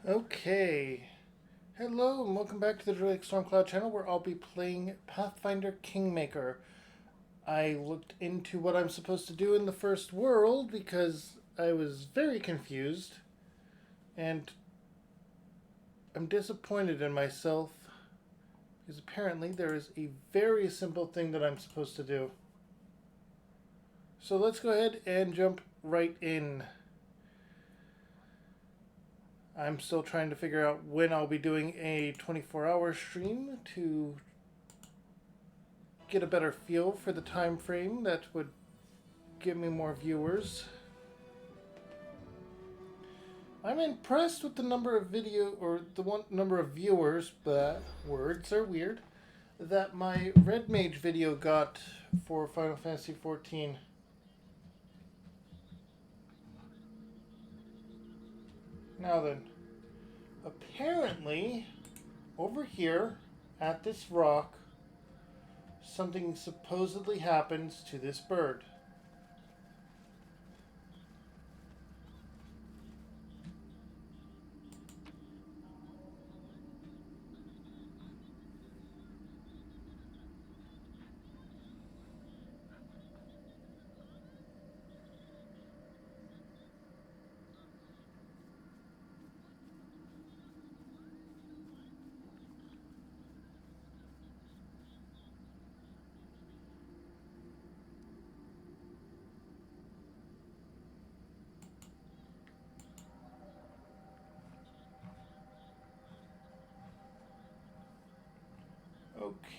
Okay. Hello and welcome back to the Druidic Stormcloud channel where I'll be playing Pathfinder Kingmaker. I looked into what I'm supposed to do in the first world because I was very confused and I'm disappointed in myself because apparently there is a very simple thing that I'm supposed to do. So let's go ahead and jump right in. I'm still trying to figure out when I'll be doing a 24-hour stream to get a better feel for the time frame that would give me more viewers. I'm impressed with the number of number of viewers, but words are weird, that my Red Mage video got for Final Fantasy XIV. Now then, apparently, over here at this rock, something supposedly happens to this bird.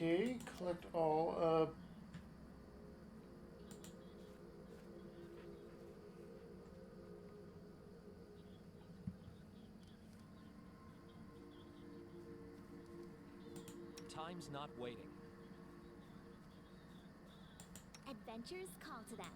Okay, collect all. Time's not waiting. Adventures call to them.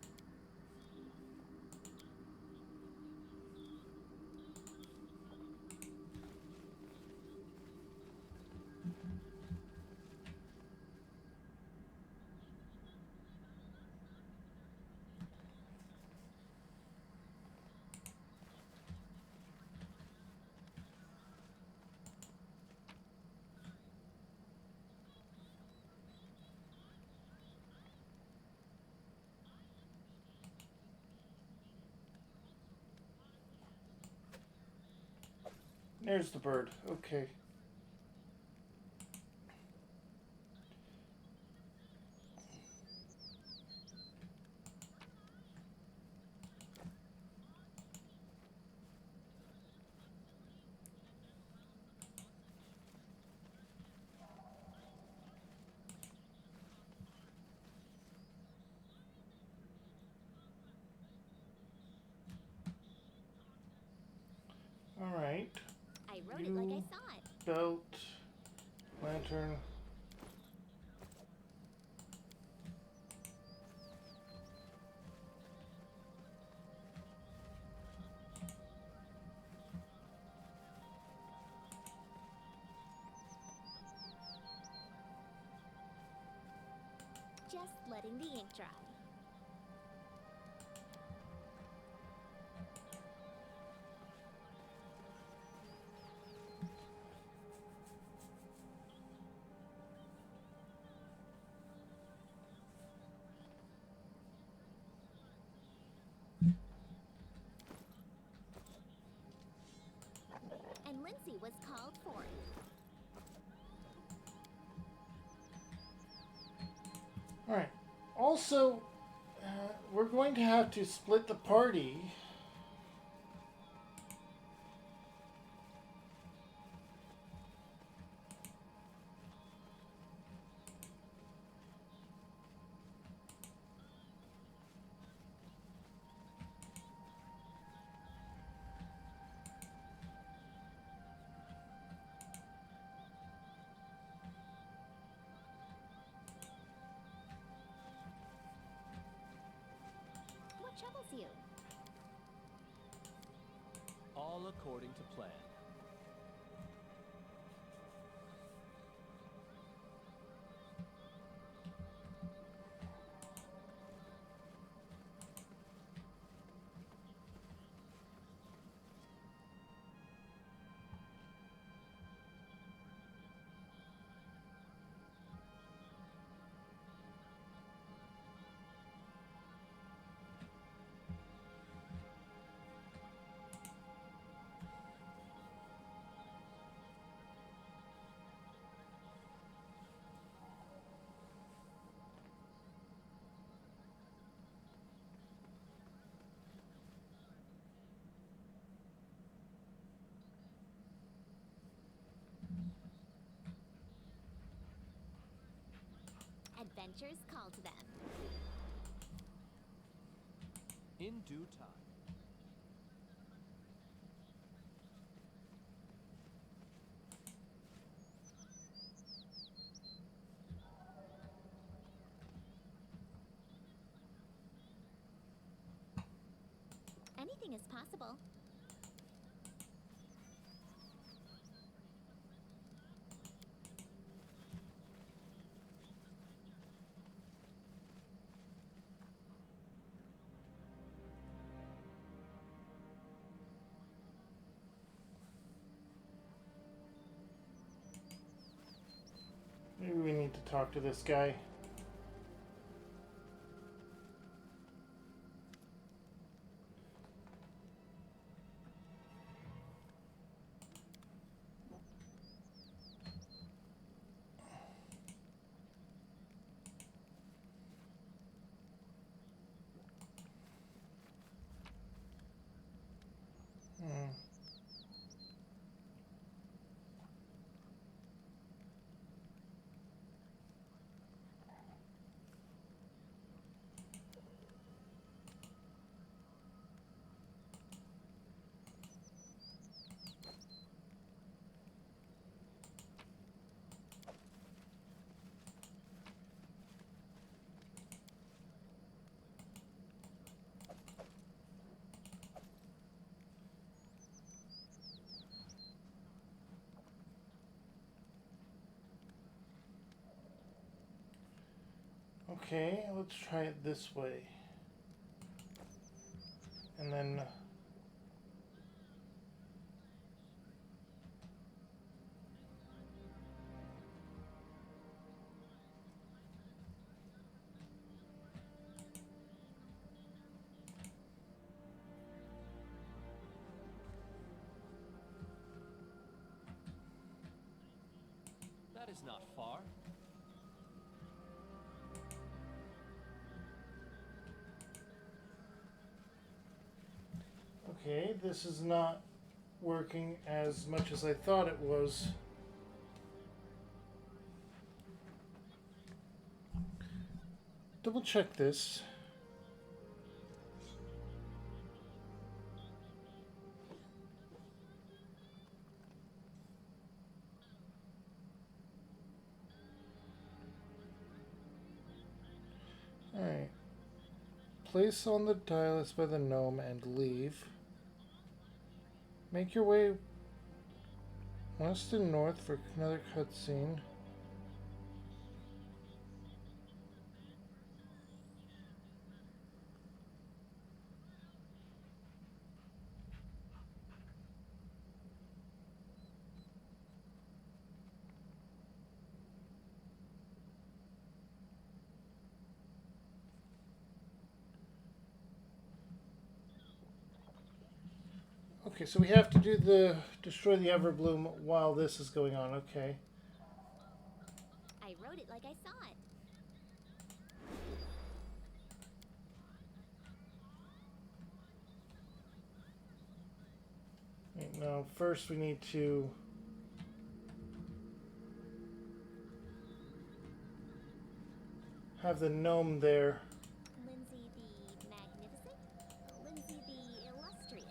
There's the bird. Okay. All right. I wrote it like I saw it. Belt, lantern. Just letting the ink dry. And Lindsay was called for it. All right. Also, we're going to have to split the party. What troubles you? All according to plan. adventures call to them. In due time. Anything is possible. Maybe we need to talk to this guy. Okay, let's try it this way. And then That is not far. okay, this is not working as much as I thought it was. Double check this. Alright. Place on the dialis by the gnome and leave. Make your way west and north for another cutscene. Okay, so we have to do the destroy the Everbloom while this is going on. Okay. I wrote it like I saw it. Right, now, first we need to have the gnome there. Lindsay the Magnificent? Lindsay the Illustrious?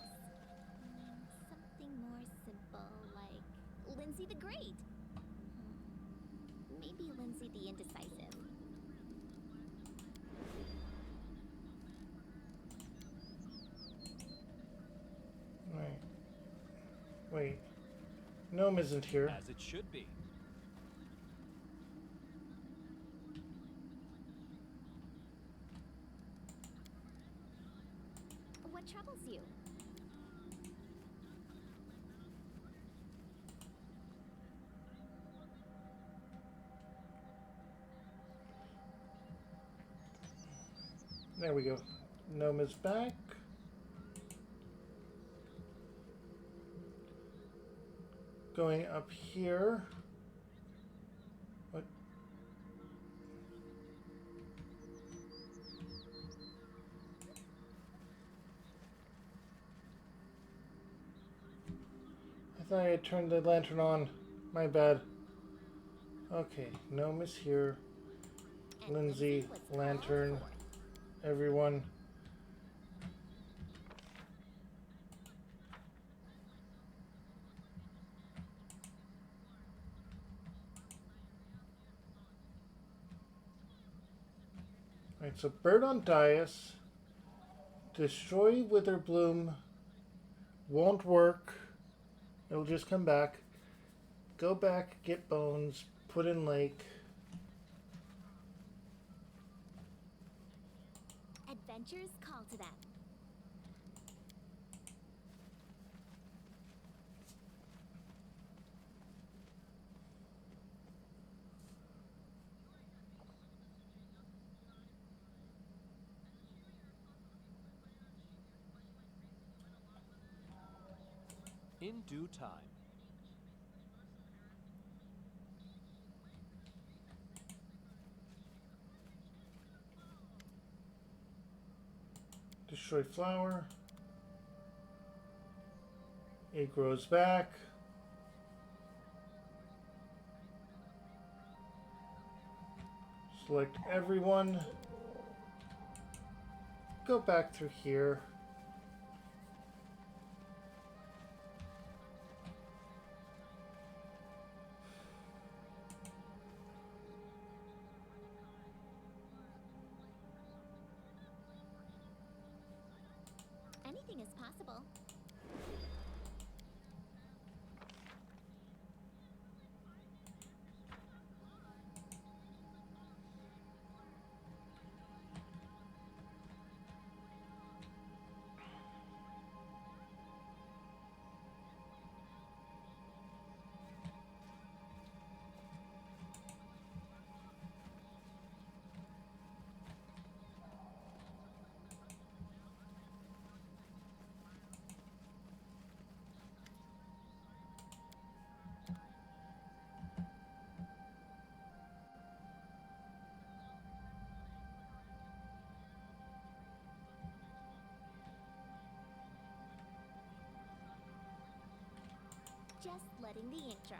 Something more simple, like Lindsay the Great? Maybe Lindsay the Indecisive. Right. Wait. Gnome isn't here. As it should be. What troubles you? There we go. Gnome is back. Going up here. What? I thought I had turned the lantern on. My bad. Okay, gnome is here. Lindsay, what's Lantern, called everyone. Alright, so Bird on Dais. Destroy Witherbloom. Won't work. It'll just come back. Go back, get bones, put in lake. for. Adventures call to them. In due time. Destroy flower. It grows back. Select everyone. Go back through here. Anything is possible. Just letting the ink dry.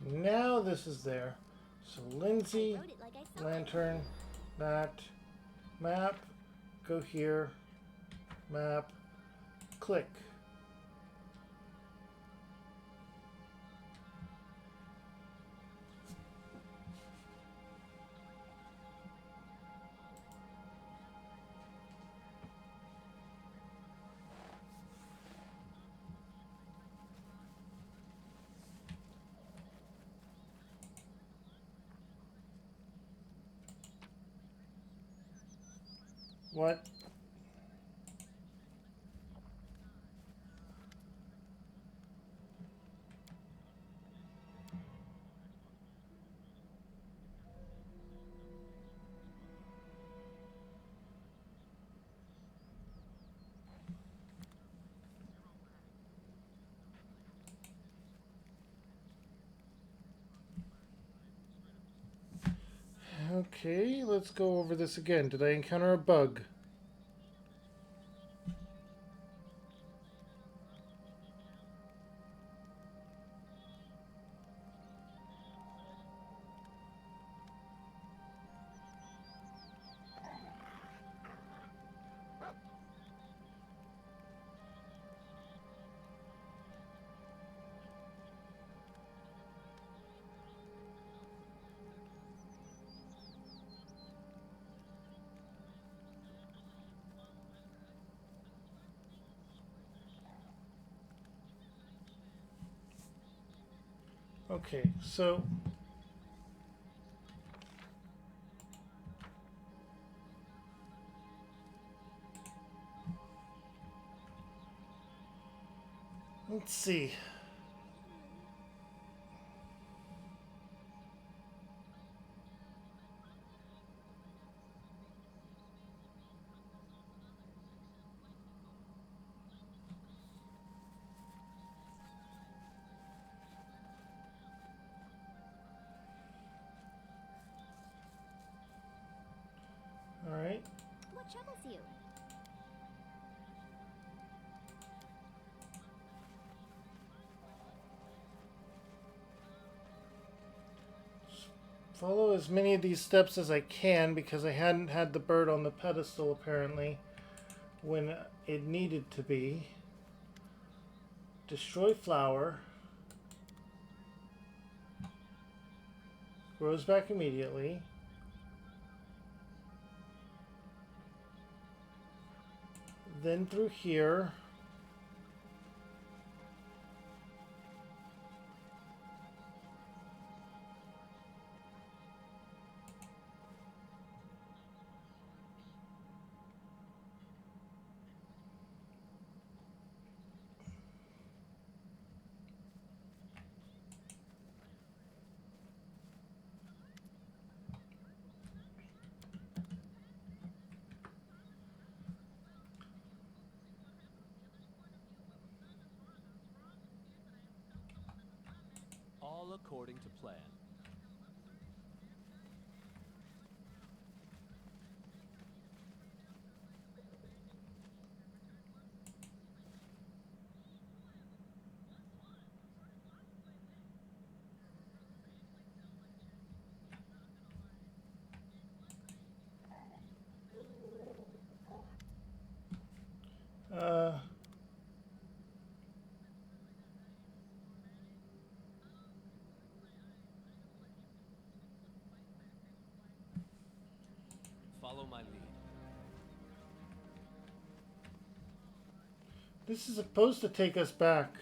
Now this is there. So Lindsay, I wrote it like I saw it. Lantern, that, map, go here, map, click. What? Okay, let's go over this again. Did I encounter a bug? Okay, so let's see. All right. What troubles you? follow as many of these steps as I can because I hadn't had the bird on the pedestal apparently when it needed to be. Destroy flower. Grows back immediately. Then through here. All according to plan. Uh, Follow my lead. this is supposed to take us back.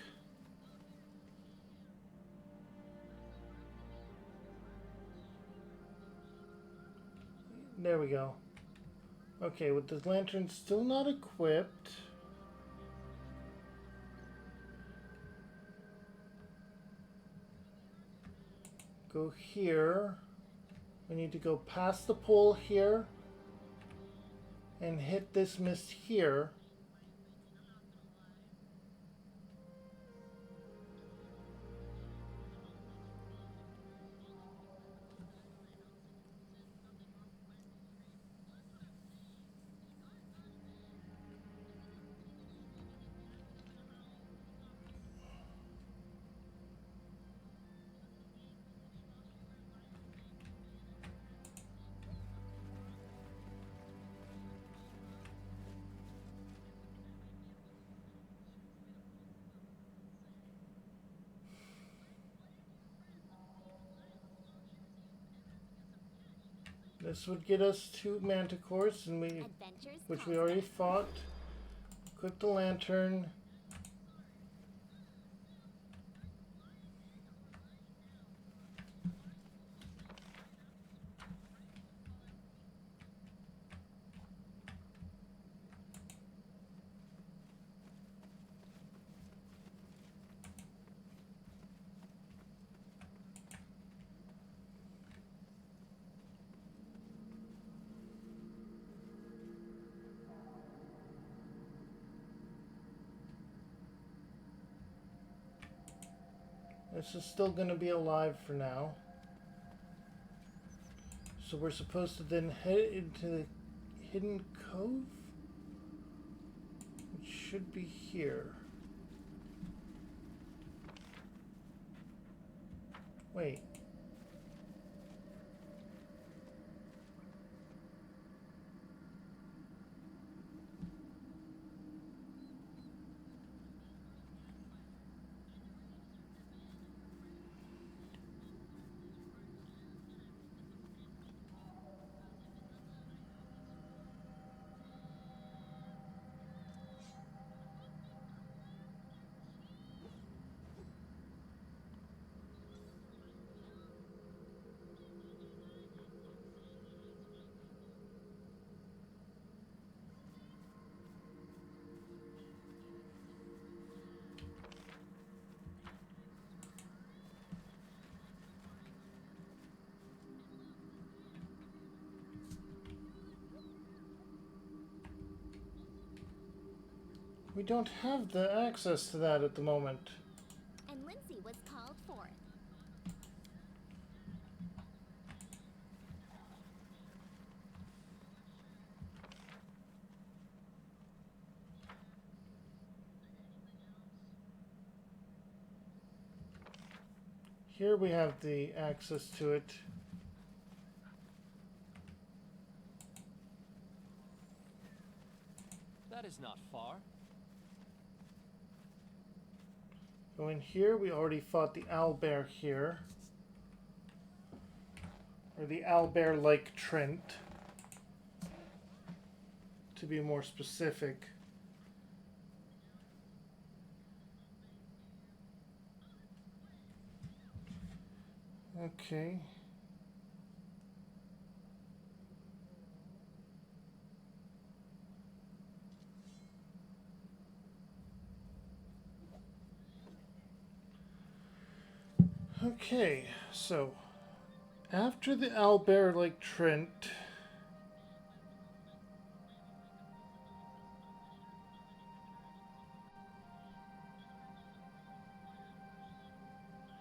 There we go. Okay, with the lantern still not equipped. Go here. We need to go past the pole here and hit this mist here. This would get us to Manticores, and which we already fought. Equip the lantern. This is still going to be alive for now. So we're supposed to then head into the hidden cove, which should be here. Wait. We don't have the access to that at the moment. And Lindsay was called forth. Here we have the access to it. Go in here. We already fought the owlbear here. Or the owlbear-like Trent, to be more specific. Okay. Okay, so after the owlbear like Trent,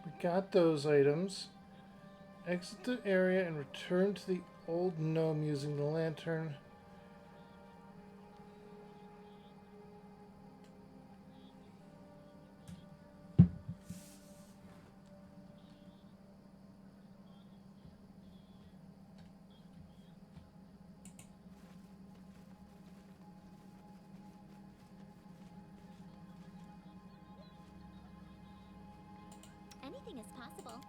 we got those items. Exit the area and return to the old gnome using the lantern. Anything is possible.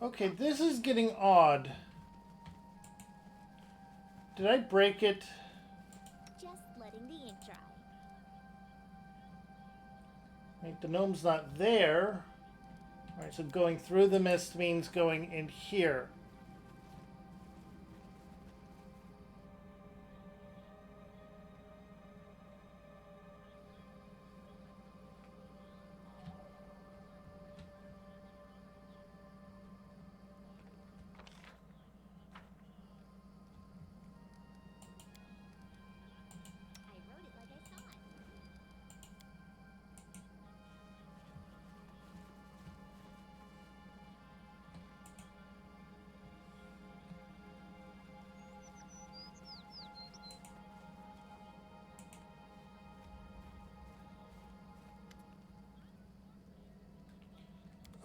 Okay, this is getting odd. Did I break it? Just letting the ink dry. Right, the gnome's not there. Alright, so going through the mist means going in here. I wrote it like I saw it.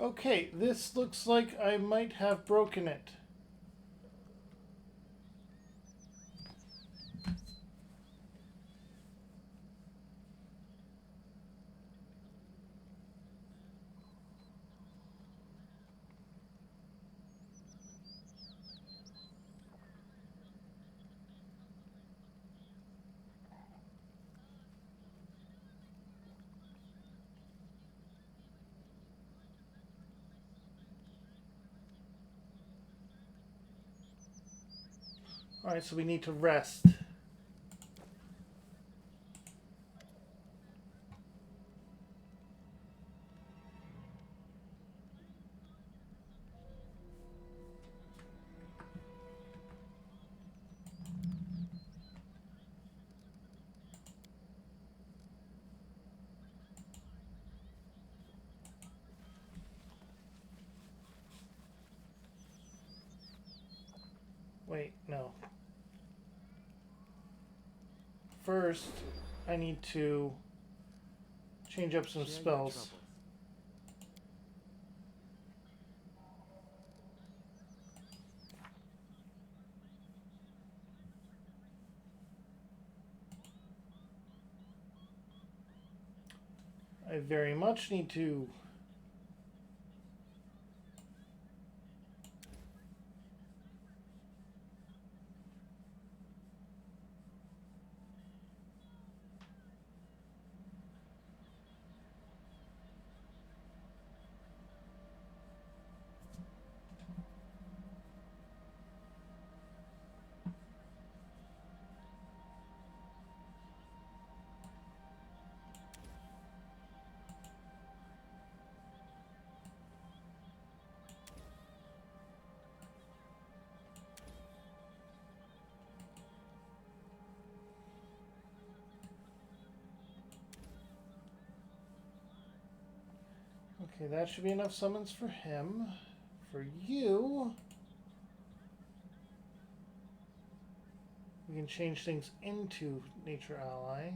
Okay, this looks like I might have broken it. Alright, so we need to rest. Wait, no. First, I need to change up some Share your spells. troubles. I very much need to. Okay, that should be enough summons for him. For you, we can change things into Nature Ally.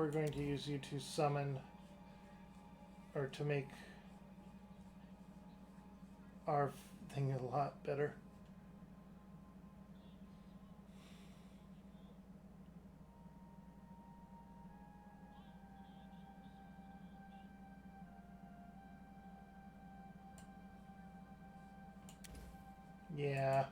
we're going to use you to summon, or to make our thing a lot better. Yeah.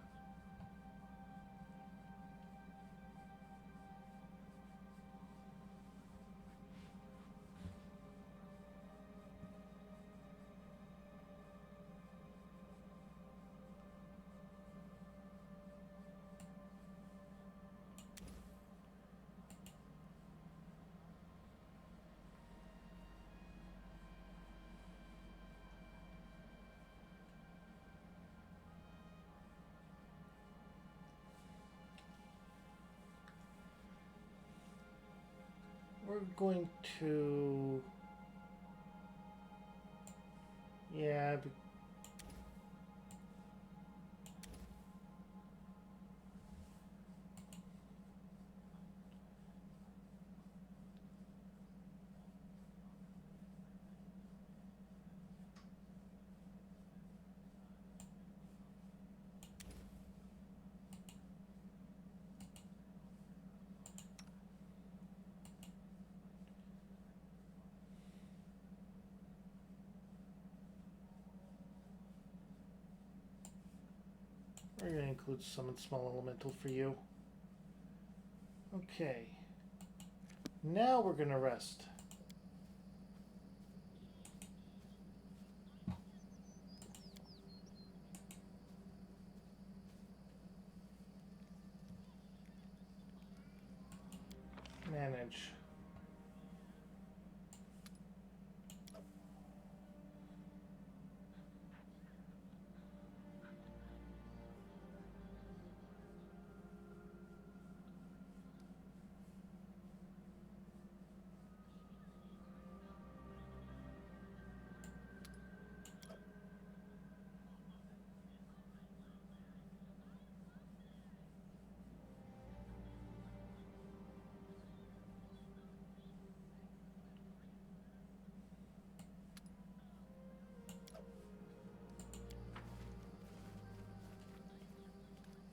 We're going to... Yeah. We're going to include summon small elemental for you. Okay. Now we're going to rest. Manage.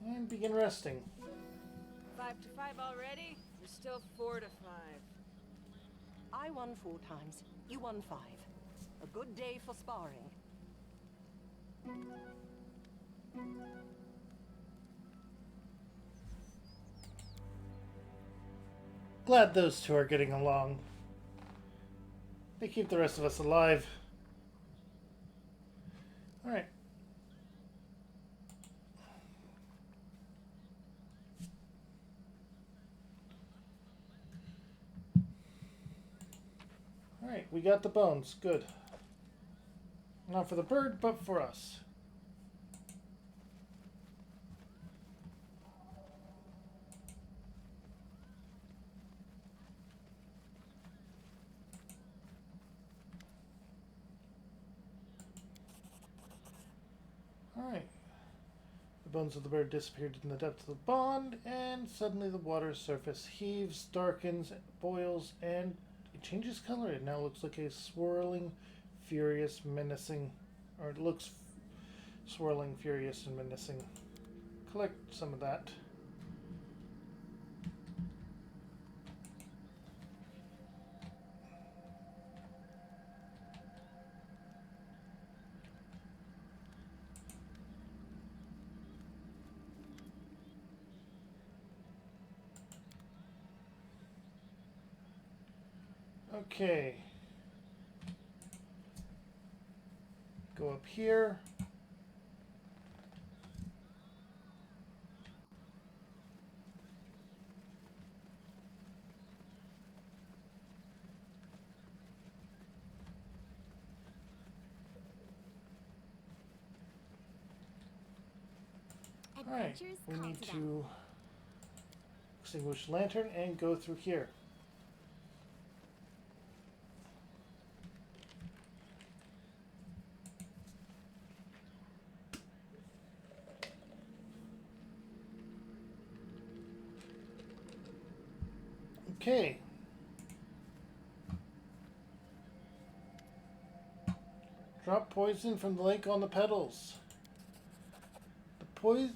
And begin resting. 5 to 5 already? We're still 4 to 5. I won 4 times. You won 5. A good day for sparring. Glad those two are getting along. They keep the rest of us alive. Alright. Alright, we got the bones. Good. Not for the bird, but for us. Alright. The bones of the bird disappeared in the depths of the pond, and suddenly the water's surface heaves, darkens, boils, and it changes color. It now looks like a swirling, furious, menacing, or it looks swirling, furious, and menacing. Collect some of that. Okay. Go up here. Alright, Adventures we call need to them. to extinguish the lantern and go through here. Okay. Drop poison from the lake on the petals.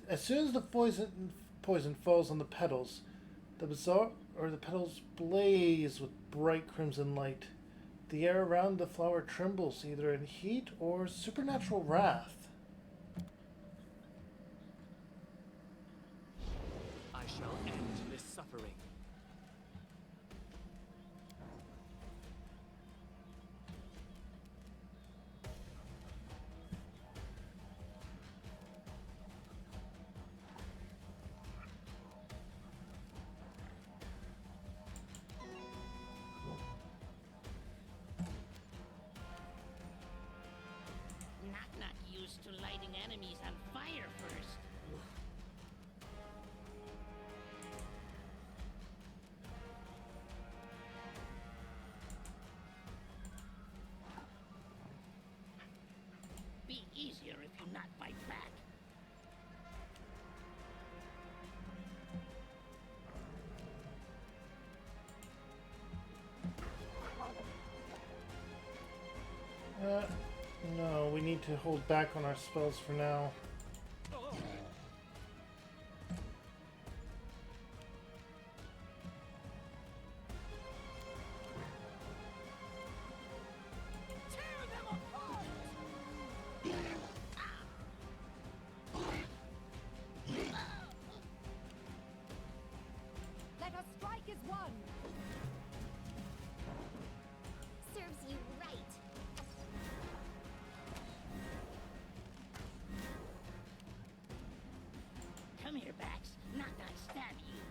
As soon as the poison falls on the petals, the petals blaze with bright crimson light. The air around the flower trembles, either in heat or supernatural wrath. I shall end this suffering. Not used to lighting enemies on fire first. Be easier if you not fight back. No, we need to hold back on our spells for now. Let us strike as one. Serves you right. Come here, Bax. Not I stab you.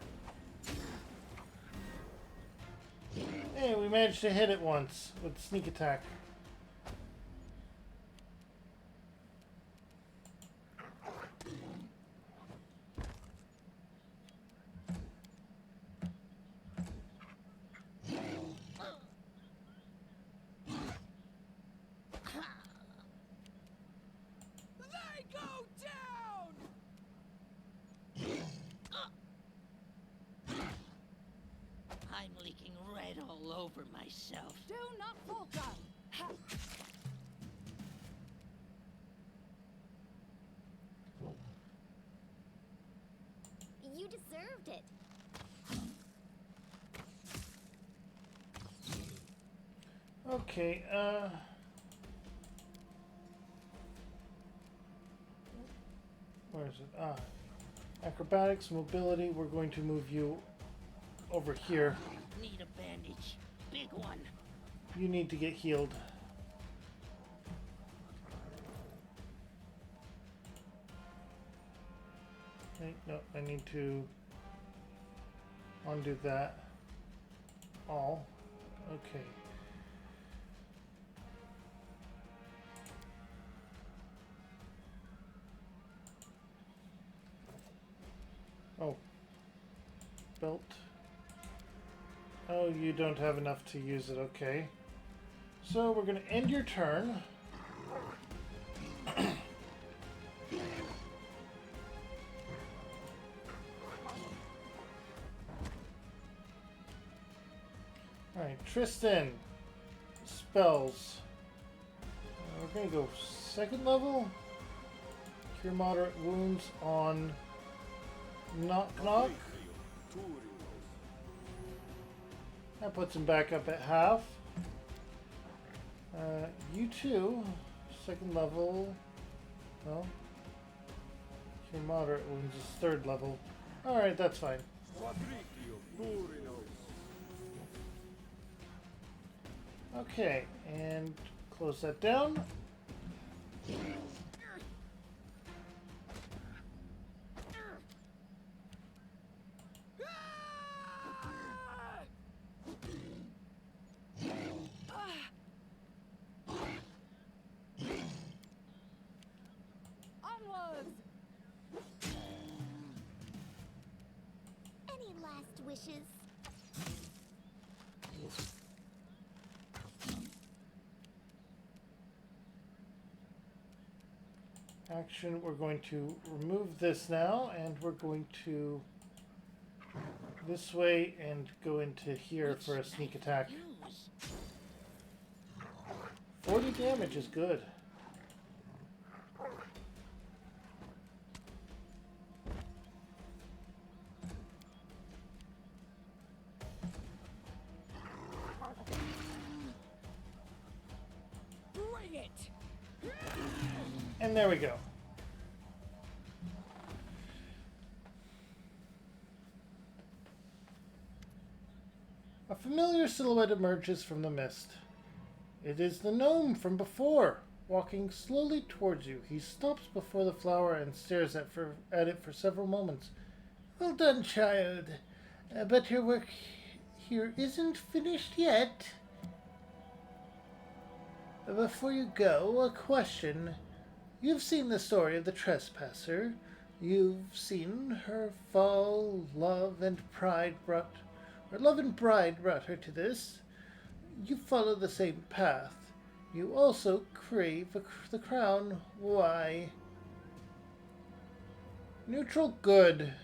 Hey, we managed to hit it once with sneak attack. They go down! I'm leaking red all over myself. Do not falter! Ha! You deserved it. Okay, where is it? Acrobatics, mobility, we're going to move you over here. Need a bandage. Big one. You need to get healed. Okay, no, I need to undo that. All. Okay. Oh. Belt. Oh, you don't have enough to use it, okay. So we're going to end your turn. Alright, Tristan. Spells. We're going to go second level. Cure moderate wounds on Knock Knock. That puts him back up at half. You two, second level. Well, your moderate wounds is third level. Alright, that's fine. Okay, and close that down. Onwards! Any last wishes? Action, we're going to remove this now, and we're going to this way and go into here for a sneak attack. Use. 40 damage is good. And there we go. A familiar silhouette emerges from the mist. It is the gnome from before, walking slowly towards you. He stops before the flower and stares at it for several moments. Well done, child. But your work here isn't finished yet. Before you go, a question. You've seen the story of the trespasser. You've seen her fall, love and pride brought her to this. You follow the same path. You also crave the crown. Why? Neutral good.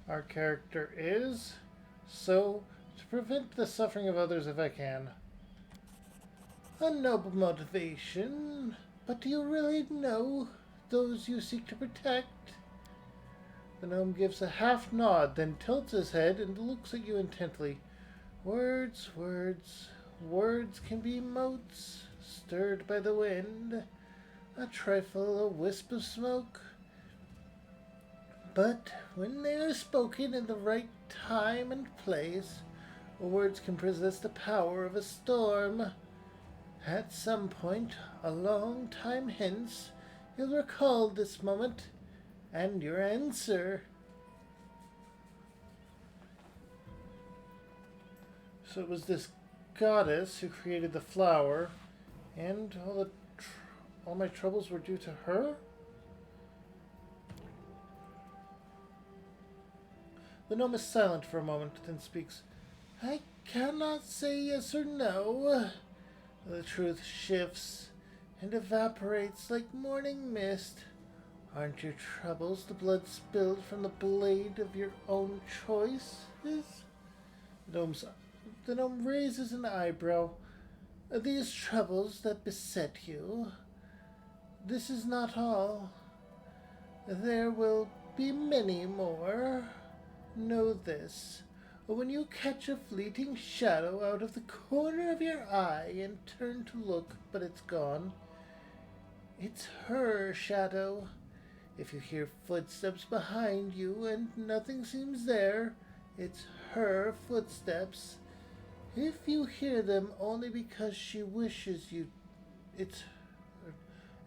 Our character is. So, to prevent the suffering of others if I can. A noble motivation. But do you really know those you seek to protect? The gnome gives a half nod, then tilts his head and looks at you intently. Words, words, words can be motes, stirred by the wind, a trifle, a wisp of smoke. But when they are spoken in the right time and place, words can possess the power of a storm. At some point, a long time hence, you'll recall this moment and your answer. So it was this goddess who created the flower, and all my troubles were due to her? The gnome is silent for a moment, then speaks. I cannot say yes or no. The truth shifts and evaporates like morning mist. Aren't your troubles the blood spilled from the blade of your own choices? The gnome raises an eyebrow. These troubles that beset you, this is not all. There will be many more. Know this. When you catch a fleeting shadow out of the corner of your eye and turn to look, but it's gone, it's her shadow. If you hear footsteps behind you and nothing seems there, it's her footsteps. If you hear them only because she wishes you,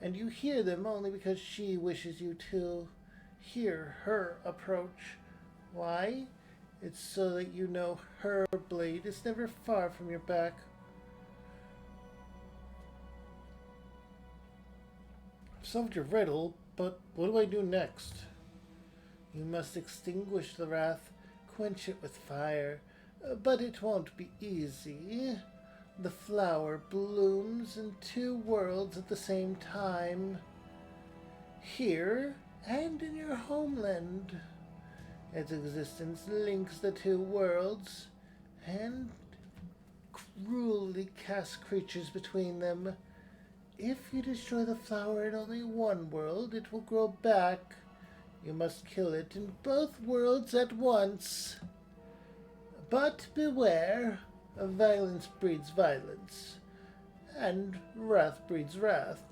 and you hear them only because she wishes you to hear her approach. Why? It's so that you know her blade is never far from your back. I've solved your riddle, but what do I do next? You must extinguish the wrath, quench it with fire, but it won't be easy. The flower blooms in two worlds at the same time. Here and in your homeland. Its existence links the two worlds and cruelly casts creatures between them. If you destroy the flower in only one world, it will grow back. You must kill it in both worlds at once. But beware, violence breeds violence, and wrath breeds wrath.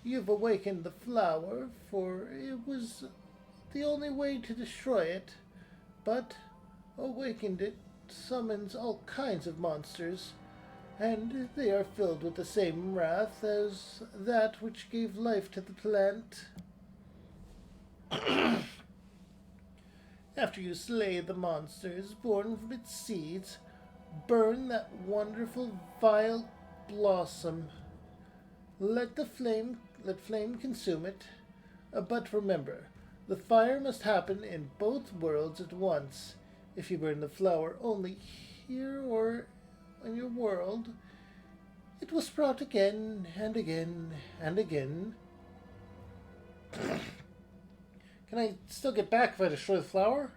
You've awakened the flower, for it was the only way to destroy it, but awakened it summons all kinds of monsters, and they are filled with the same wrath as that which gave life to the plant. After you slay the monsters born from its seeds, burn that wonderful vile blossom. Let flame consume it, but remember, the fire must happen in both worlds at once. If you burn the flower only here or in your world, it will sprout again and again and again. Can I still get back if I destroy the flower?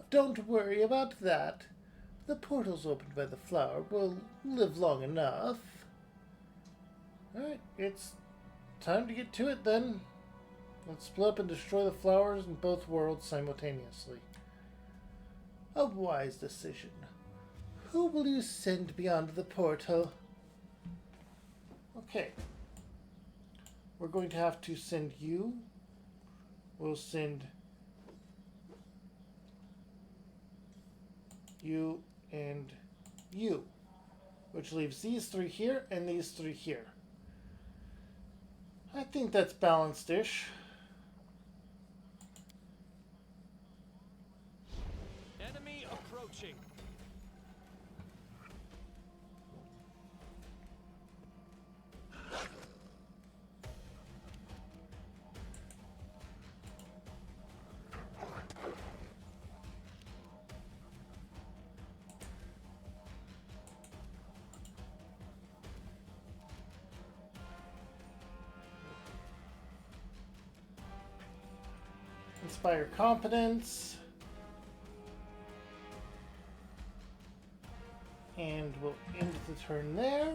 Don't worry about that. The portals opened by the flower will live long enough. Alright, it's time to get to it then. Let's split up and destroy the flowers in both worlds simultaneously. A wise decision. Who will you send beyond the portal? Okay. We're going to have to send you. We'll send you and you, which leaves these three here and these three here. I think that's balanced-ish. Enemy approaching. Inspire competence. And we'll end the turn there.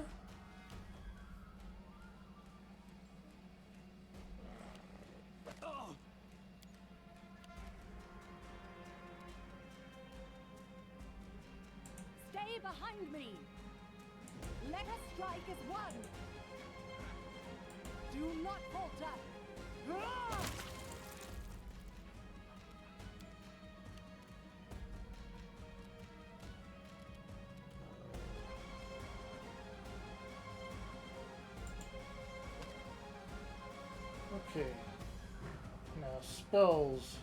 Stay behind me! Let us strike as one! Do not falter! Hurrah! Okay. Now spells.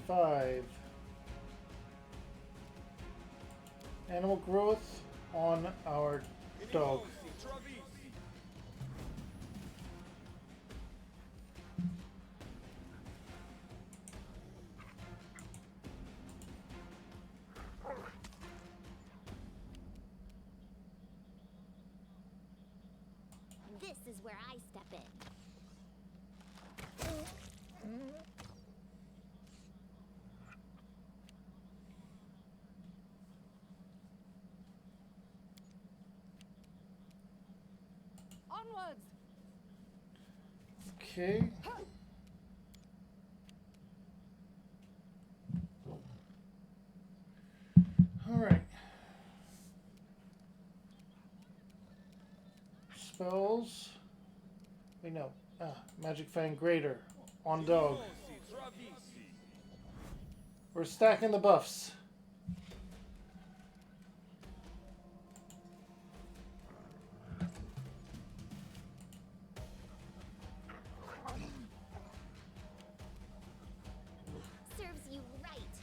Five. Animal growth on our dog. This is where I step in. Onwards! Okay. Alright. Spells. Wait, no. Magic Fang Greater on dog. We're stacking the buffs. Serves you right.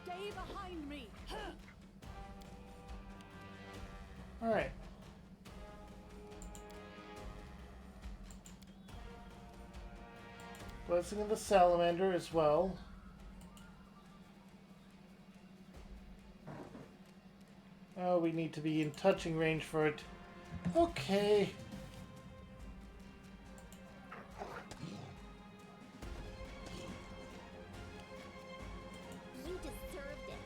Stay behind me! Alright. Blessing of the Salamander as well. Oh, we need to be in touching range for it. Okay. You deserved it.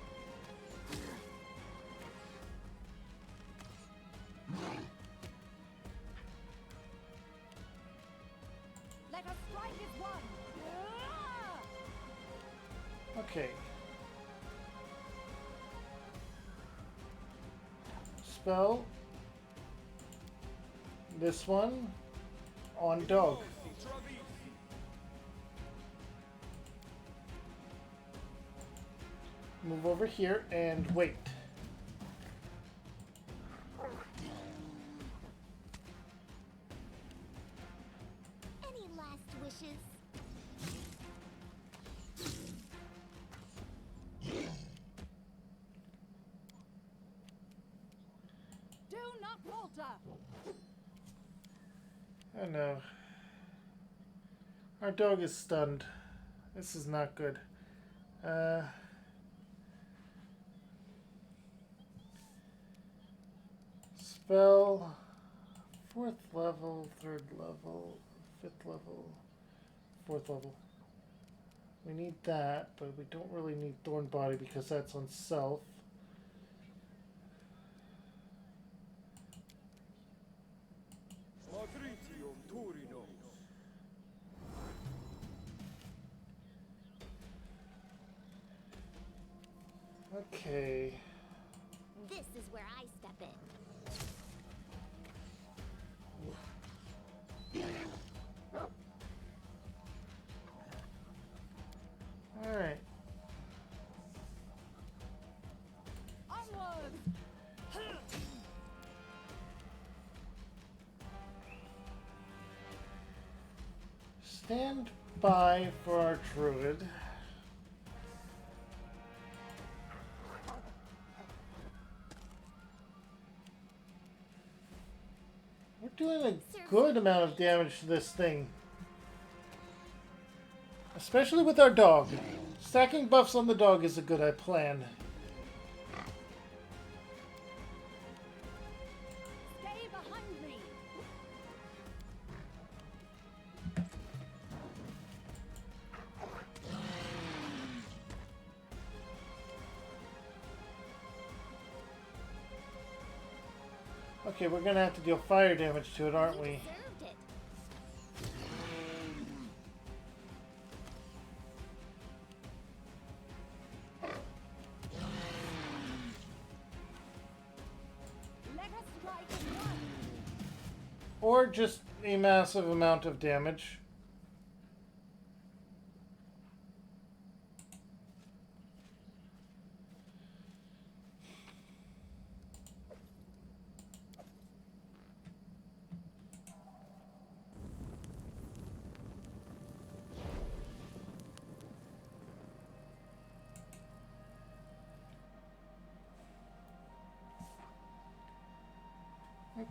Let us strike as one! Hurrah! Okay. Spell. This one on dog. Move over here and wait. Any last wishes? Do not falter! Oh no. Our dog is stunned. This is not good. Spell. 4th level, 3rd level, 5th level, 4th level. We need that, but we don't really need Thorn Body because that's on self. Okay. This is where I step in. Alright. Onward! Stand by for our druid. We're doing a good amount of damage to this thing. Especially with our dog. Stacking buffs on the dog is a good plan. Stay behind me! Okay, we're gonna have to deal fire damage to it, aren't You we? deserved it. Let us strike at once! Or just a massive amount of damage.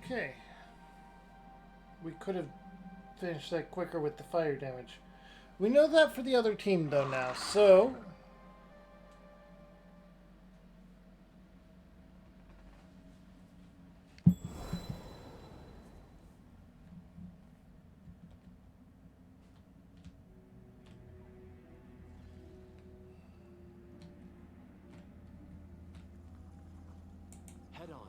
Okay. We could have finished that quicker with the fire damage. We know that for the other team though now, so... Head on.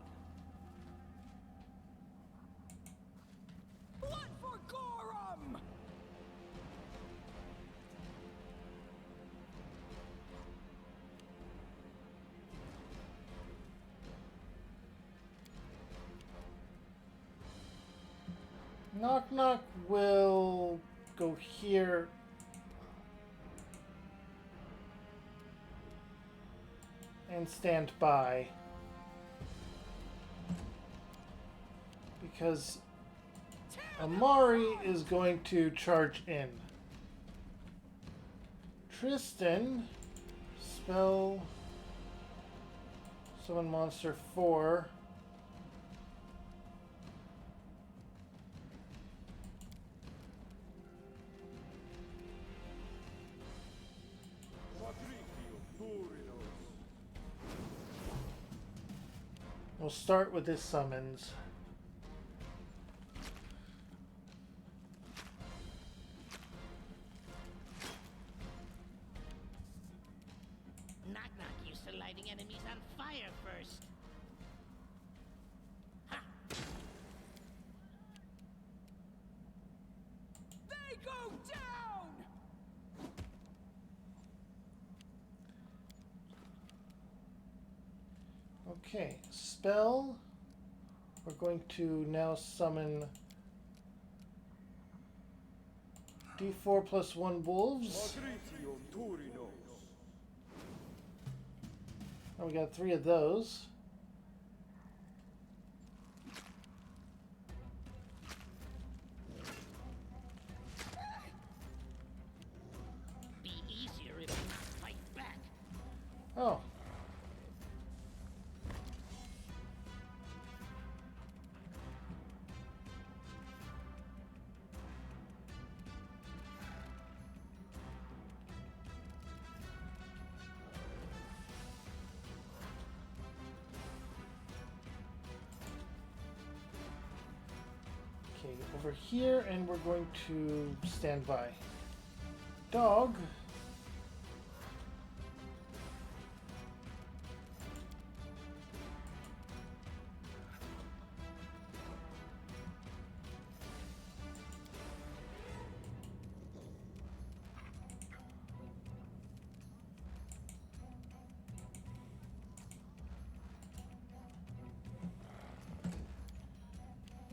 Blood for Gorum! Knock Knock will go here. And stand by. Because Amari is going to charge in. Tristan, spell, summon monster 4. We'll start with his summons. Knock Knock used to lighting enemies on fire first. Ha! They go down! Okay, spell. We're going to now summon D4 plus 1 wolves. Oh, we got 3 of those. Be easier if you not fight back. Oh. Okay, over here, and we're going to stand by. Dog.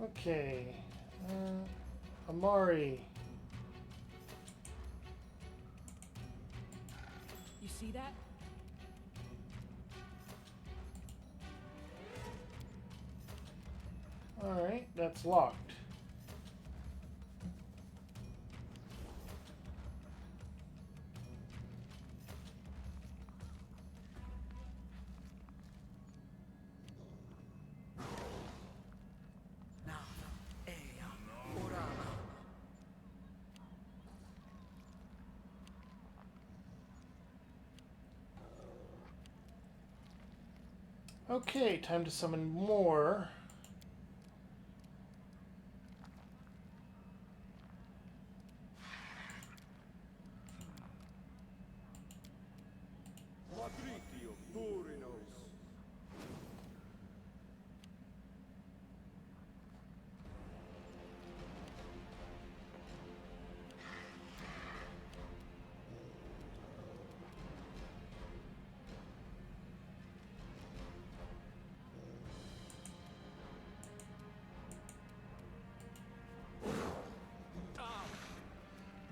Okay. Amari. You see that? Alright, that's locked. Okay, time to summon more.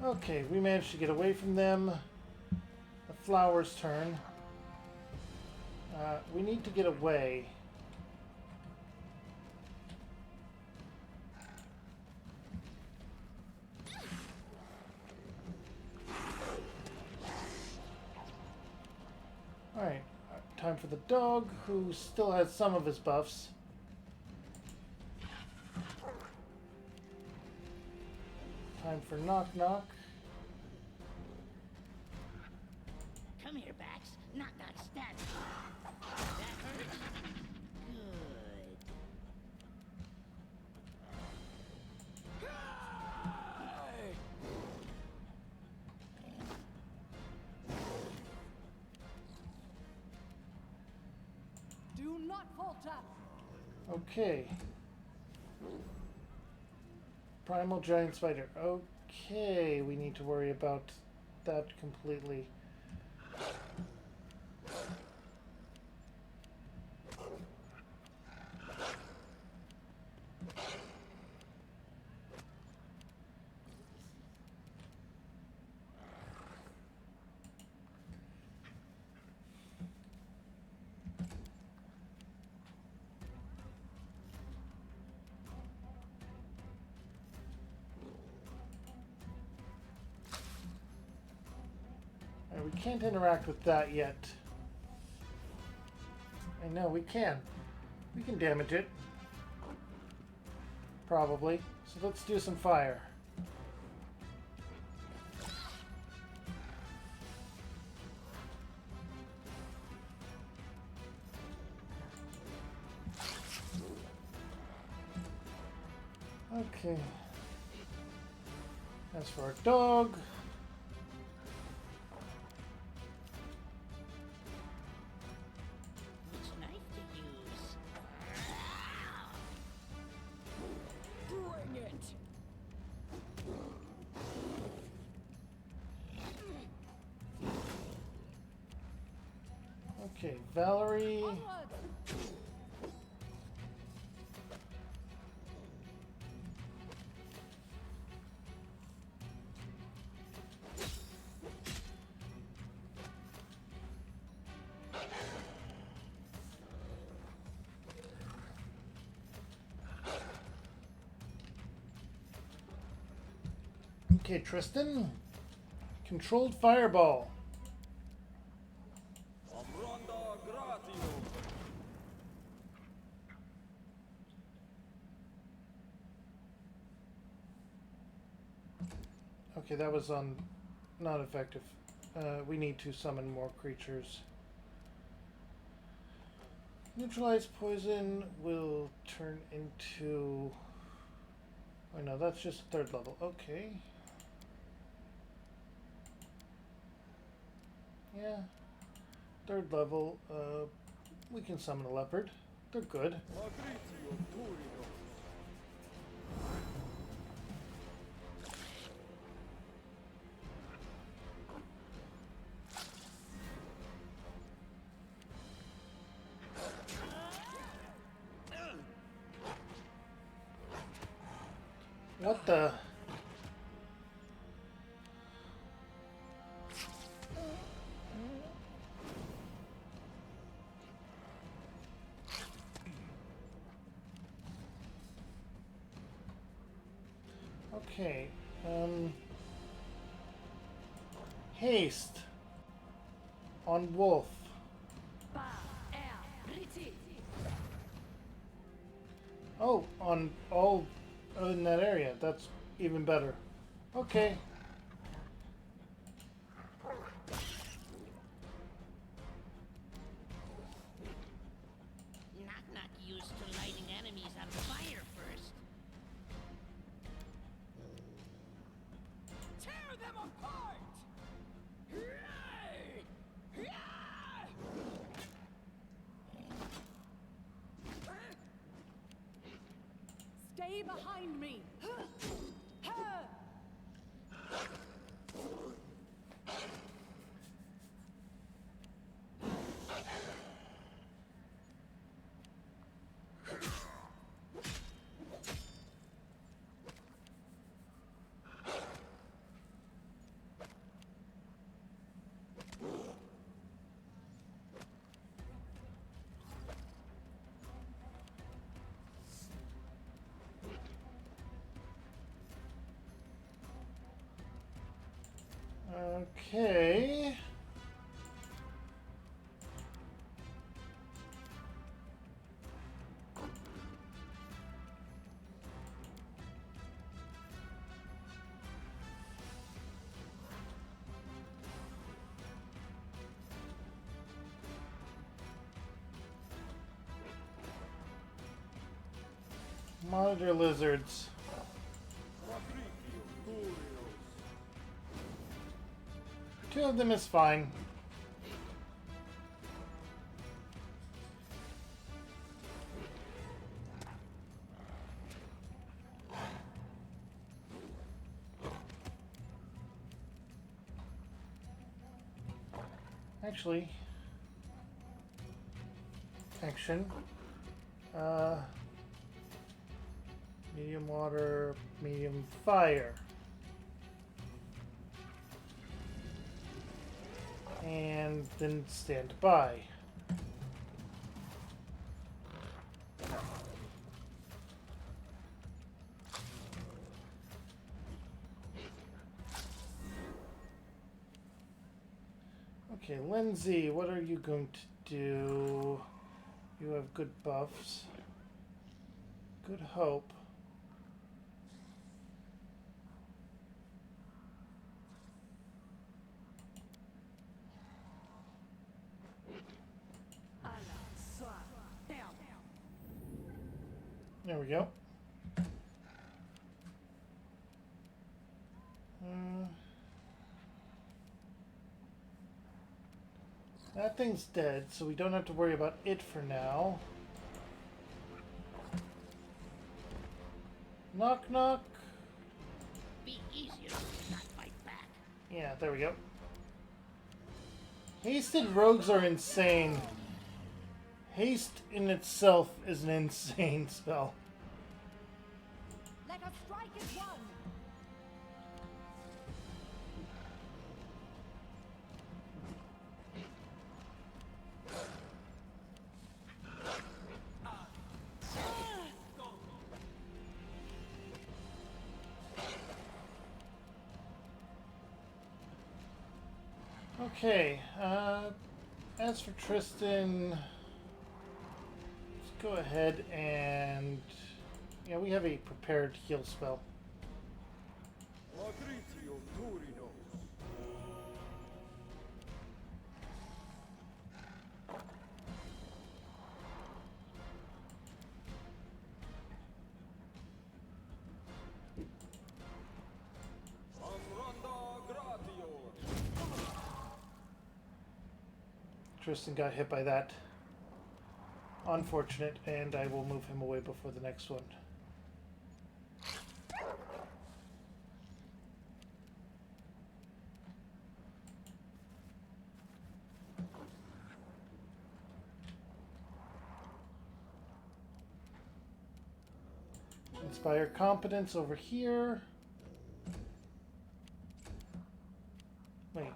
Okay, we managed to get away from them. The flower's turn. We need to get away. Alright, time for the dog, who still has some of his buffs. Time for knock knock. Come here, Bax. Knock, knock, stab. That hurt? Good. Do not falter. Okay. Primal giant spider. Okay, we need to worry about that completely. We can't interact with that yet. I know, we can. We can damage it. Probably. So let's do some fire. Okay. As for our dog, Which knife to use? Bring it. okay, Valerie. Onward. Okay, Tristan. Controlled fireball. Okay, that was not effective. We need to summon more creatures. Neutralize poison will turn into... Oh no, that's just 3rd level. Okay. Yeah. 3rd level, we can summon a leopard. They're good. What the? Okay. Haste on Wolf. Oh, on all in that area. That's even better. Okay. Knock used to lighting enemies on fire first. Tear them apart! Stay behind me! Okay. Monitor lizards. Two of them is fine. Actually, action. Medium water, medium fire. And then stand by. Okay, Lindsay, what are you going to do? You have good buffs. Good hope. There we go. That thing's dead, so we don't have to worry about it for now. Knock, knock. Be easier to not fight back. Yeah, there we go. Hasted rogues are insane. Haste in itself is an insane spell. Let us strike as one! Okay, as for Tristan, let's go ahead and... Yeah, we have a prepared heal spell. Tristan got hit by that. Unfortunate, and I will move him away before the next one. Inspire competence over here. Wait,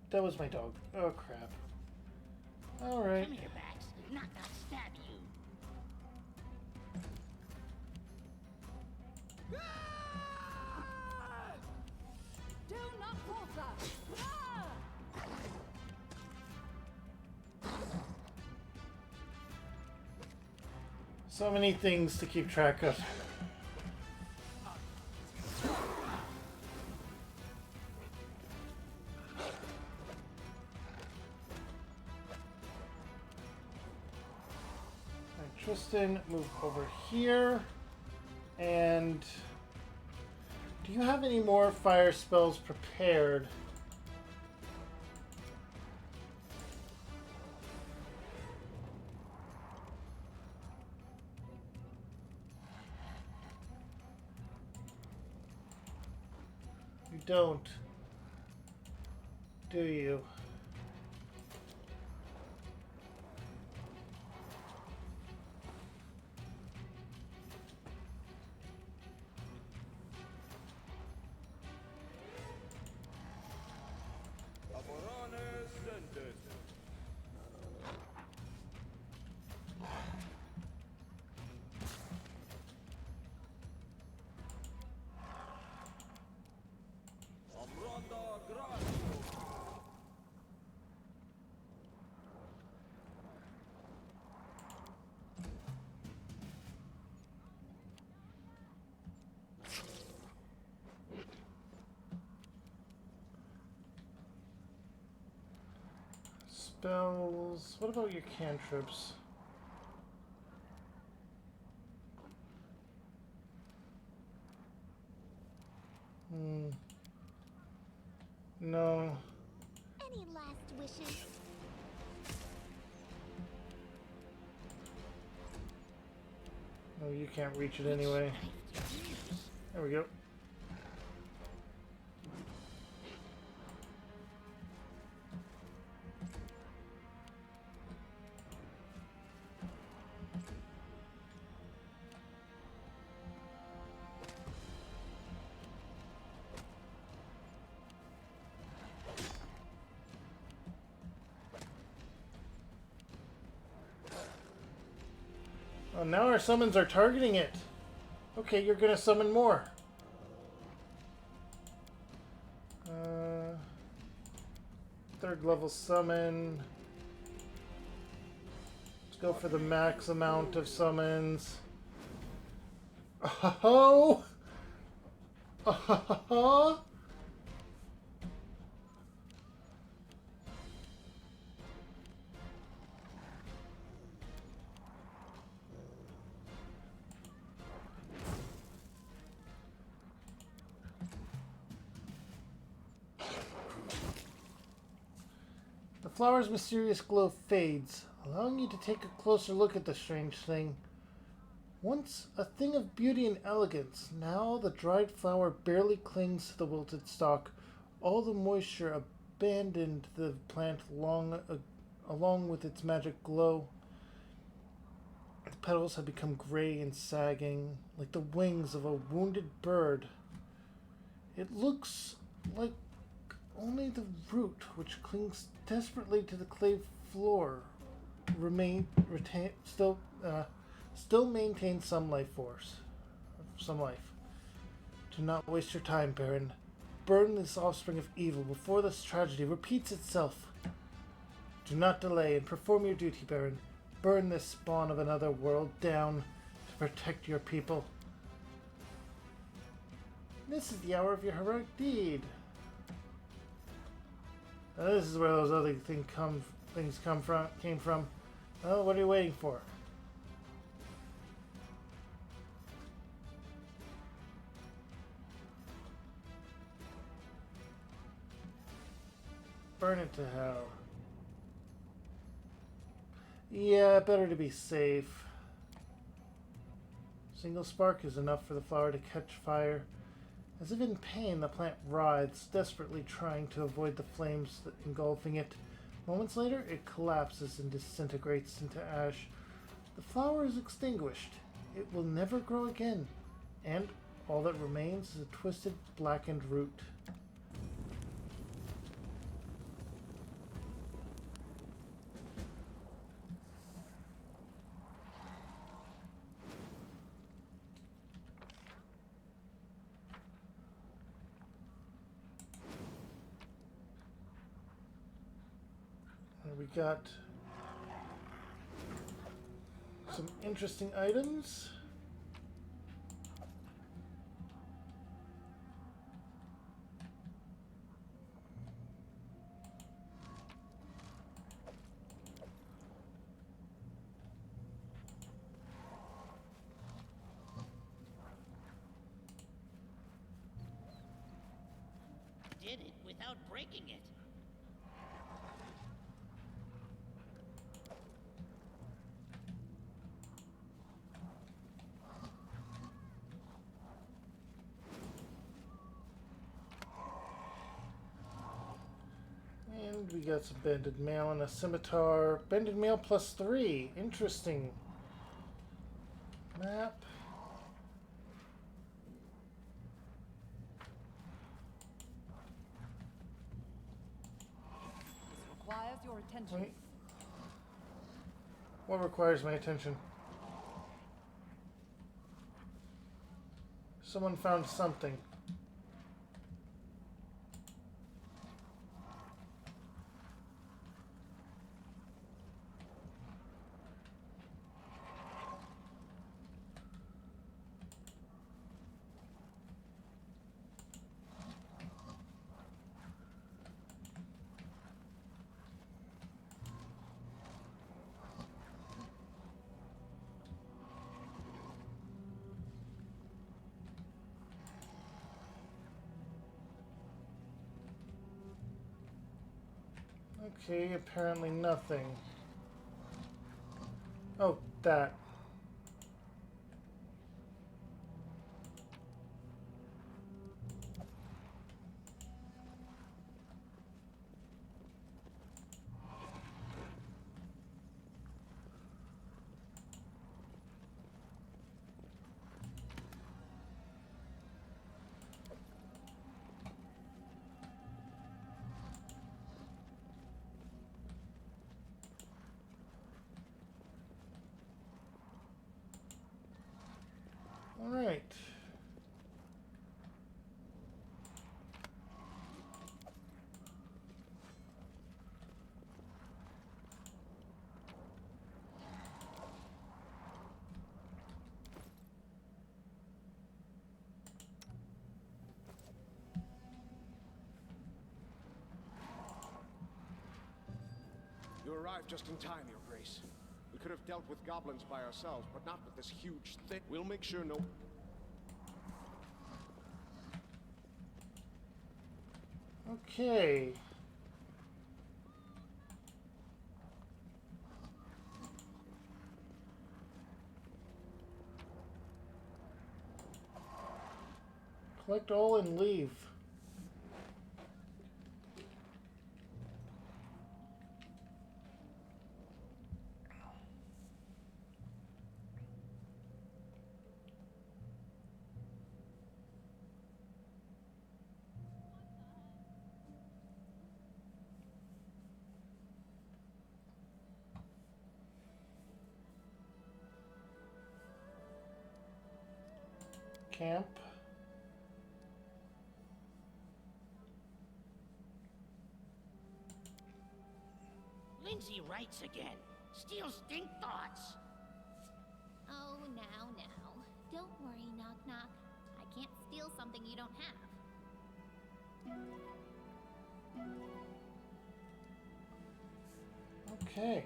that was my dog. Oh crap. Alright. Come here, Bax. Not gonna stab you. Do not falter! Ah! So many things to keep track of. Alright, Tristan, move over here. And do you have any more fire spells prepared? You don't, do you? Spells. What about your cantrips? No. Any last wishes? No, you can't reach it anyway. There we go. Oh, now our summons are targeting it. Okay, you're gonna summon more. Third level summon. Let's go for the max amount of summons. Oh! Oh! The flower's mysterious glow fades, allowing you to take a closer look at the strange thing. Once a thing of beauty and elegance, now the dried flower barely clings to the wilted stalk. All the moisture abandoned the plant along with its magic glow. The petals have become gray and sagging, like the wings of a wounded bird. It looks like only the root, which clings desperately to the clay floor, still maintains some life force. Some life. Do not waste your time, Baron. Burn this offspring of evil before this tragedy repeats itself. Do not delay and perform your duty, Baron. Burn this spawn of another world down to protect your people. This is the hour of your heroic deed. Now, this is where those other things came from. Well, what are you waiting for? Burn it to hell. Yeah, better to be safe. Single spark is enough for the flower to catch fire. As if in pain, the plant writhes, desperately trying to avoid the flames engulfing it. Moments later, it collapses and disintegrates into ash. The flower is extinguished. It will never grow again. And all that remains is a twisted, blackened root. And we got some interesting items. Did it without breaking it. And we got some bended mail and a scimitar. Bended mail +3. Interesting. Map. This requires your attention. Wait. What requires my attention? Someone found something. Okay, apparently nothing. Oh, that. All right. You arrived just in time, Your Grace. We could have dealt with goblins by ourselves, but not with this huge thing. We'll make sure no... Okay. Collect all and leave. Camp. Lindsay writes again. Steal stink thoughts. Oh, now. Don't worry, Knock Knock. I can't steal something you don't have. Okay.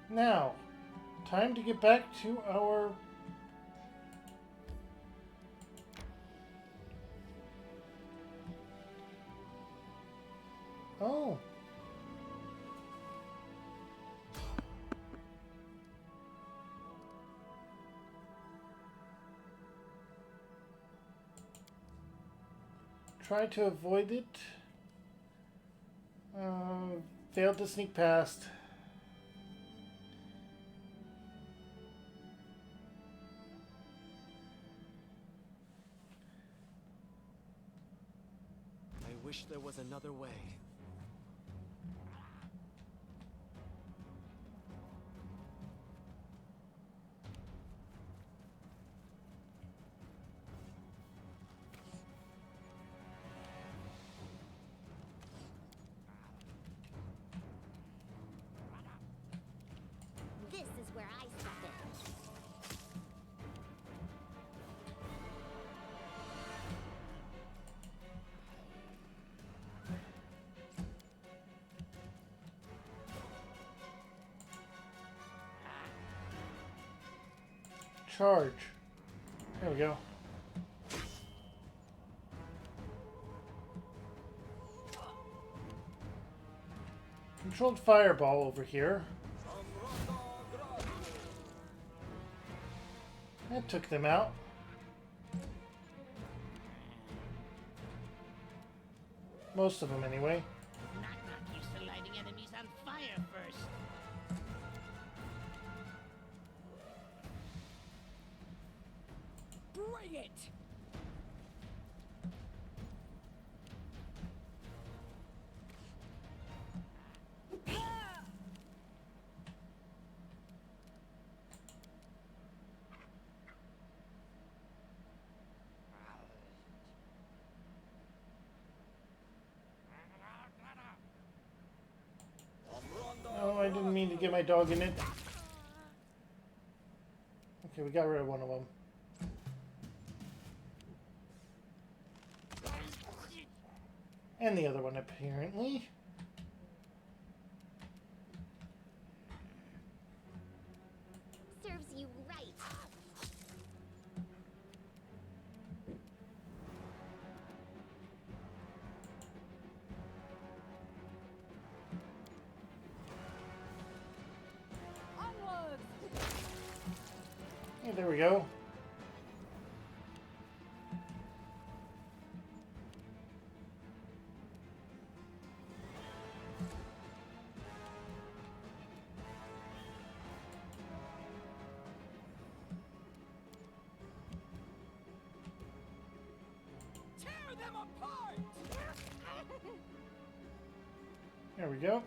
Now, time to get back to our... Oh. Try to avoid it. Failed to sneak past. wish there was another way. This is where I step in. Charge. There we go. Controlled fireball over here. That took them out. Most of them, anyway. Knock Knock used to lighting enemies on fire first. Bring it! Oh, I didn't mean to get my dog in it. Okay, we got rid of one of them. And the other one, apparently. Serves you right. Onwards! Hey, there we go. Tear them apart! There we go.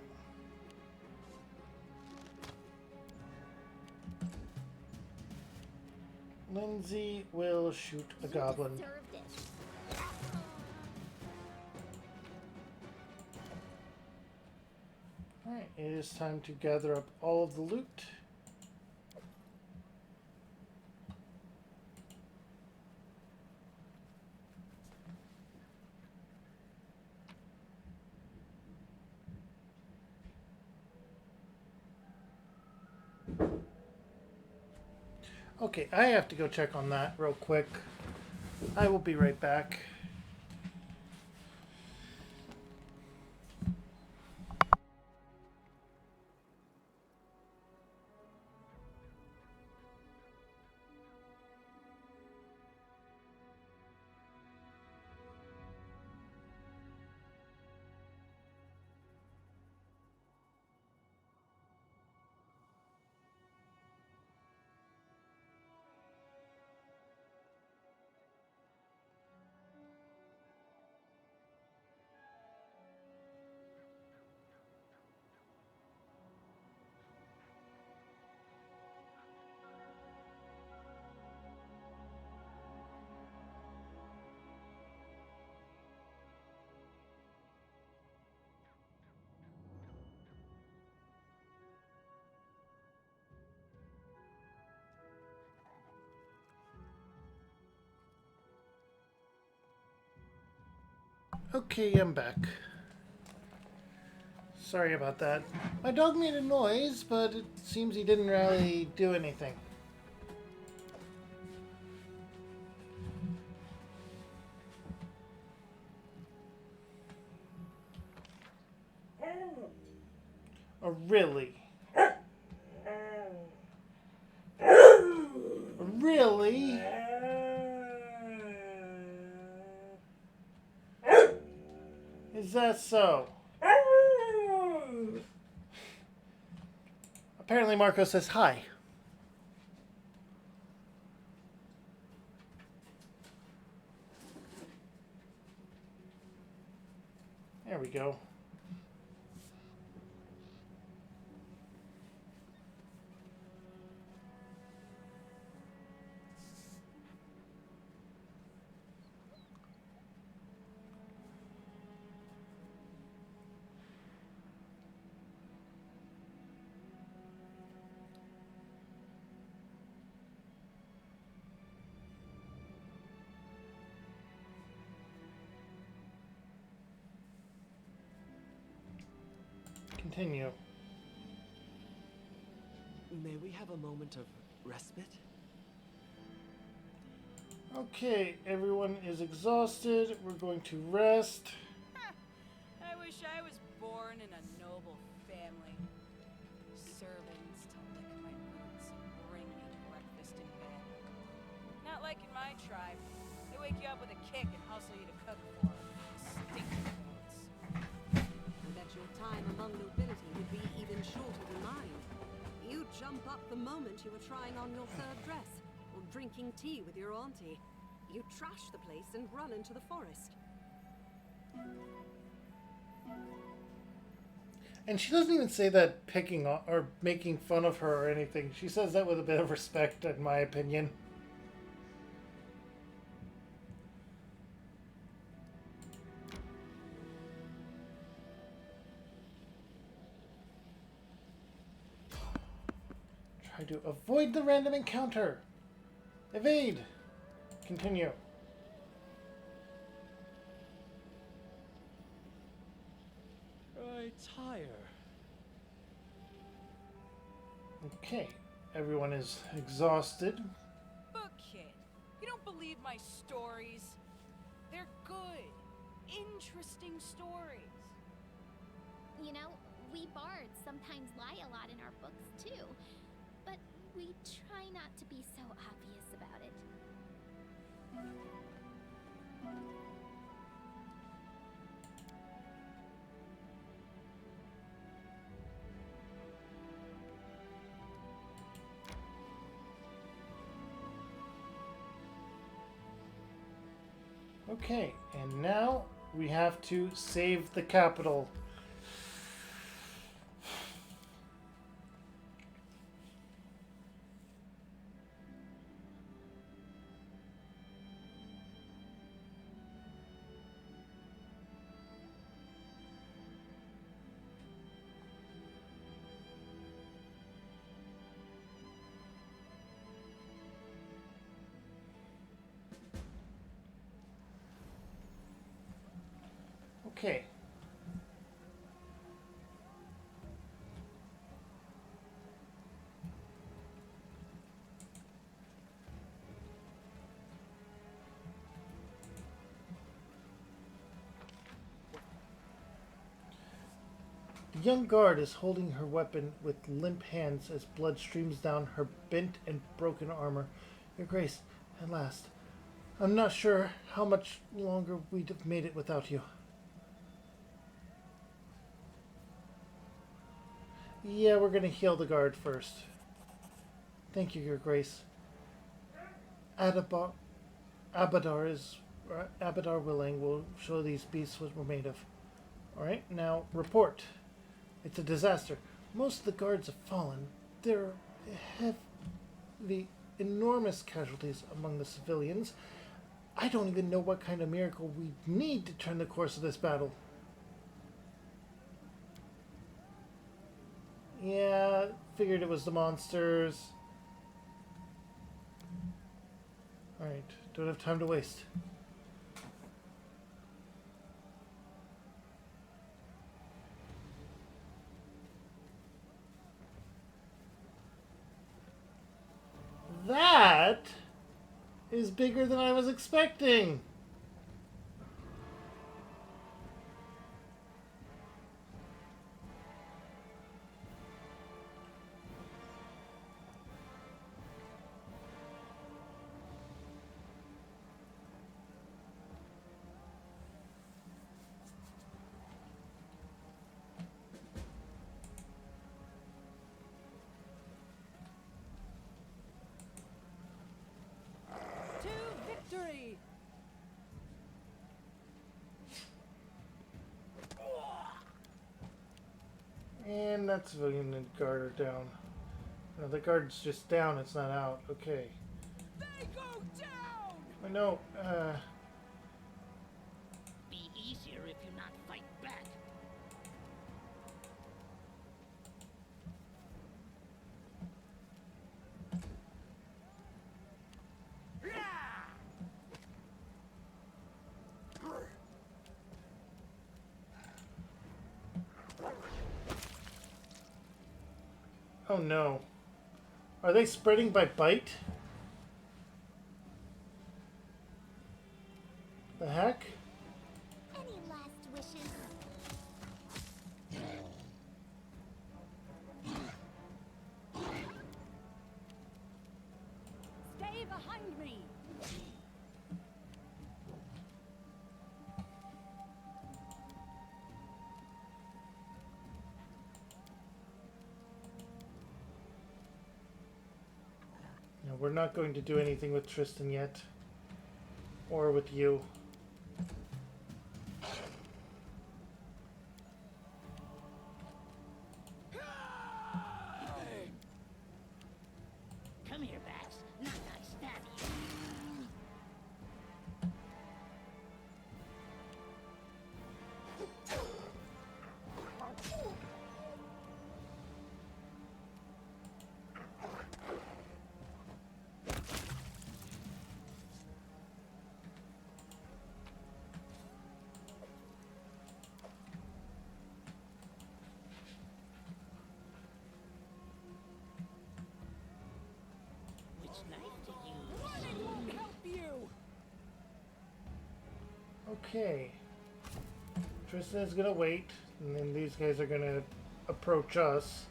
Lindsay will shoot a goblin. You deserved it. Alright, it is time to gather up all of the loot. Okay, I have to go check on that real quick. I will be right back. Okay, I'm back. Sorry about that. My dog made a noise, but it seems he didn't really do anything. Oh, really? Really? Is that so? Apparently Marco says hi. There we go. Continue. May we have a moment of respite? Okay, everyone is exhausted. We're going to rest. I wish I was born in a noble family. Servants to lick my boots and bring me breakfast in bed. Not like in my tribe. They wake you up with a kick and hustle you to cook for them. Stinky goats. I bet your time among nobility would be even shorter than mine. You'd jump up the moment you were trying on your third dress, or drinking tea with your auntie. You'd trash the place and run into the forest. And she doesn't even say that picking on or making fun of her or anything. She says that with a bit of respect, in my opinion. Try to avoid the random encounter. Evade. Continue. I tire. Okay, everyone is exhausted. Book kid, you don't believe my stories? They're good, interesting stories. You know, we bards sometimes lie a lot in our books too, but we try not to be so obvious about it. Okay, and now we have to save the capital. Okay. The young guard is holding her weapon with limp hands as blood streams down her bent and broken armor. Your Grace, at last. I'm not sure how much longer we'd have made it without you. Yeah, we're gonna heal the guard first. Thank you, Your Grace. Abadar Willing will show these beasts what we're made of. Alright, now report. It's a disaster. Most of the guards have fallen. There have the enormous casualties among the civilians. I don't even know what kind of miracle we need to turn the course of this battle. Yeah, figured it was the monsters. Alright, don't have time to waste. That is bigger than I was expecting. To victory! And that civilian and guard are down. No, the guard's just down, it's not out. Okay. They go down! I know, Be easier if you not fight back. oh no. Are they spreading by bite? The heck? Any last wishes? Stay behind me! No, we're not going to do anything with Tristan yet. Or with you. Come here, Bax. Not stab you. Which knife to use? Running won't help you! Okay. Tristan is gonna wait, and then these guys are gonna approach us.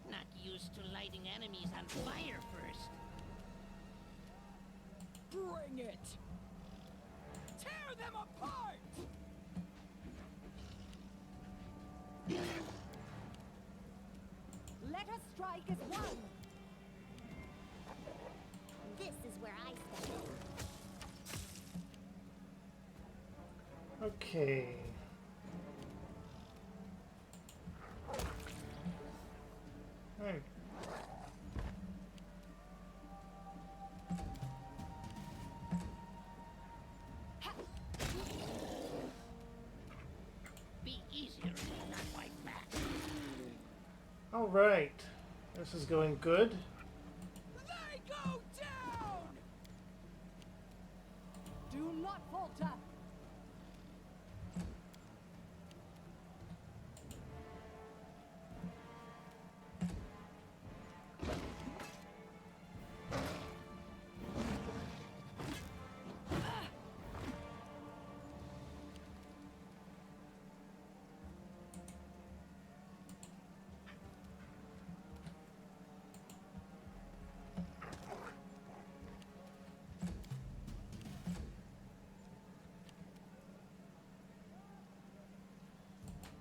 Not used to lighting enemies on fire first. Bring it! Tear them apart! Let us strike as one! This is where I step in. Okay. Alright. Be easier if you not fight back. Alright. This is going good. They go down! Do not falter!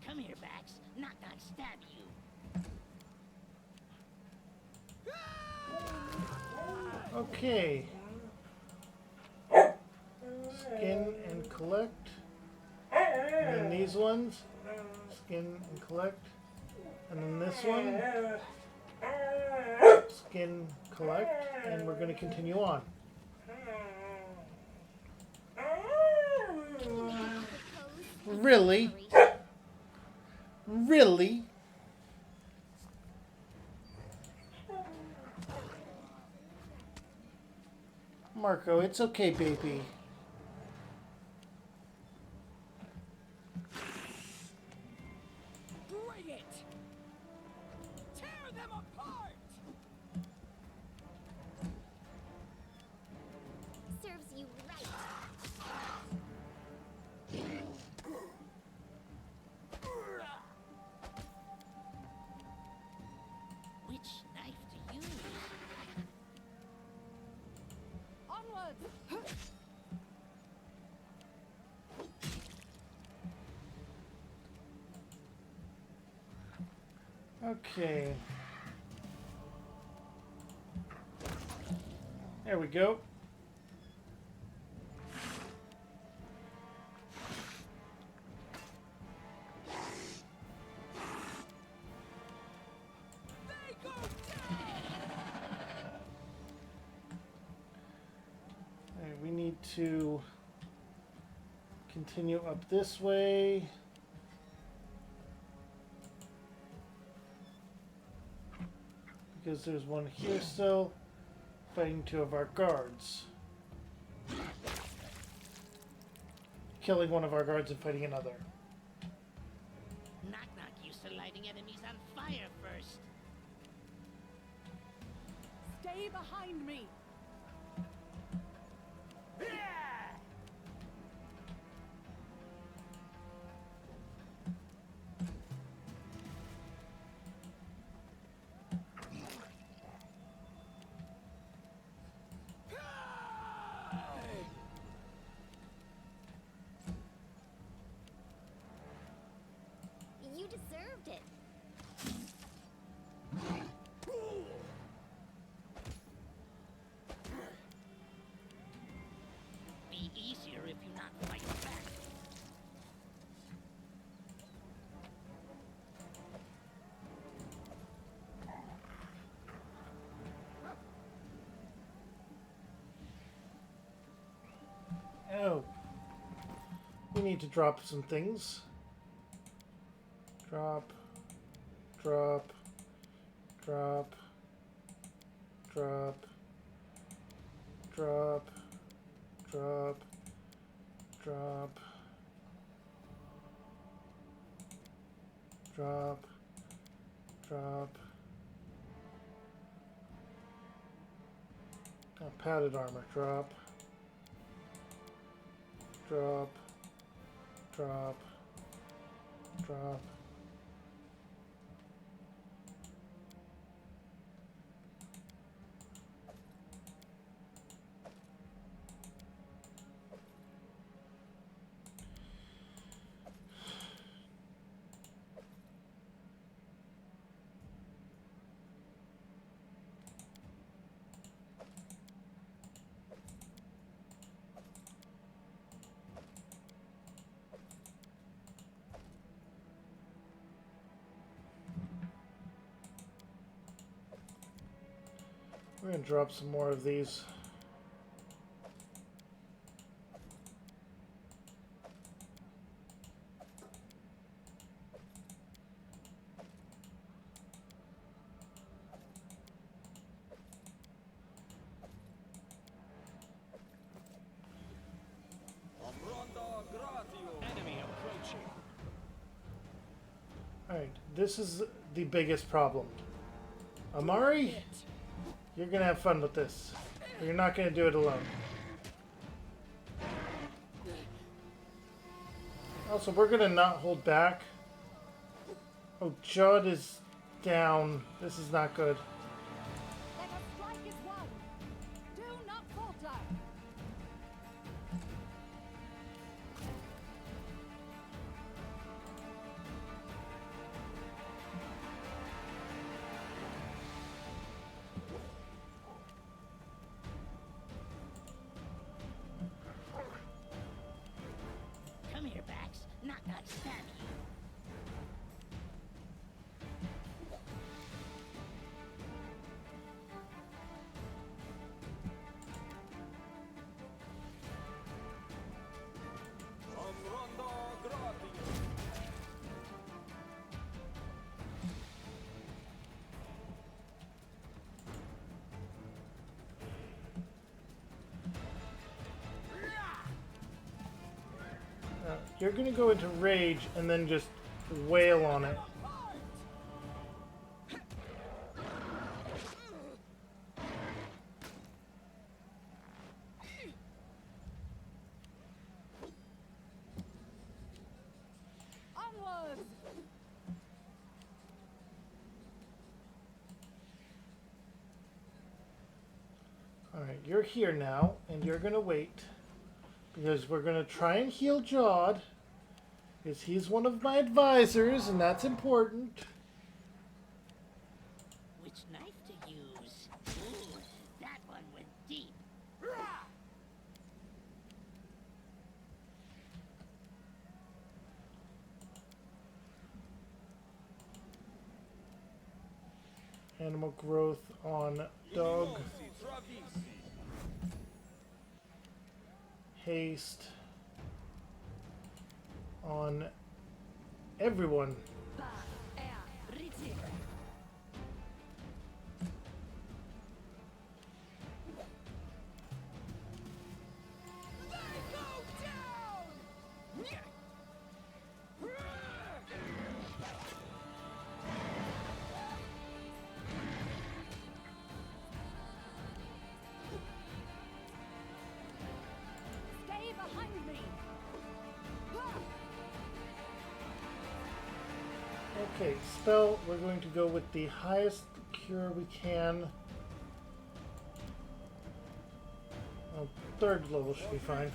Come here, Bax. Not stab you. Okay. Skin and collect. And then these ones. Skin and collect. And then this one. Skin, collect. And we're going to continue on. Really? Really? Marco, it's okay, baby. Bring it! Tear them apart! Serves you right. Which knife to use? Onwards! Okay. There we go. Alright, we need to continue up this way. Because there's one here still, fighting two of our guards. Killing one of our guards and fighting another. Knock Knock used to lighting enemies on fire first. Stay behind me! You deserved it. Be easier if you not fight back. Oh. We need to drop some things. Drop. Drop. Drop. Drop. Drop. Drop. Drop. Drop. Drop. Padded armor. Drop. Drop. Drop. Drop. We're going to drop some more of these. Enemy approaching. Alright, this is the biggest problem. Amari, you're going to have fun with this. But you're not going to do it alone. Also, we're going to not hold back. Oh, Judd is down. This is not good. Let us strike as one! Do not falter! Come here, Bax. Knock Knock stab you. You're going to go into rage and then just wail on it. Onwards! Alright, you're here now, and you're going to wait. Because we're going to try and heal Jod. Because he's one of my advisors, and that's important. Animal growth on dog. Haste on everyone. Stay behind me! Okay, spell, we're going to go with the highest cure we can. Oh, third level should be fine.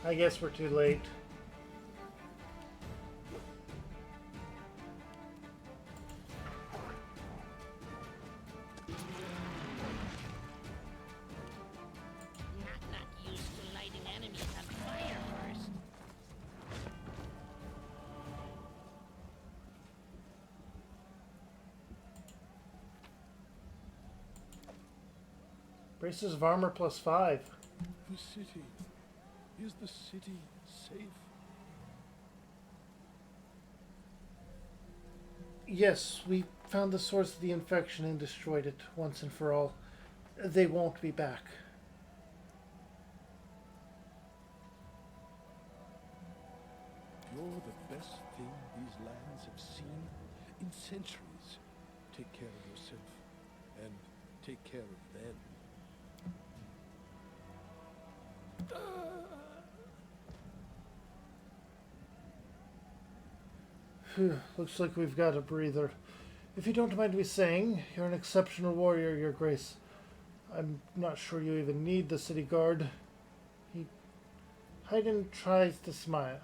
I guess we're too late. Not used to lighting enemies on fire first. Braces of armor +5. The city. Is the city safe? Yes, we found the source of the infection and destroyed it once and for all. They won't be back. You're the best thing these lands have seen in centuries. Take care of yourself and take care of them. Phew, looks like we've got a breather. If you don't mind me saying, you're an exceptional warrior, Your Grace. I'm not sure you even need the city guard. Hyland tries to smile.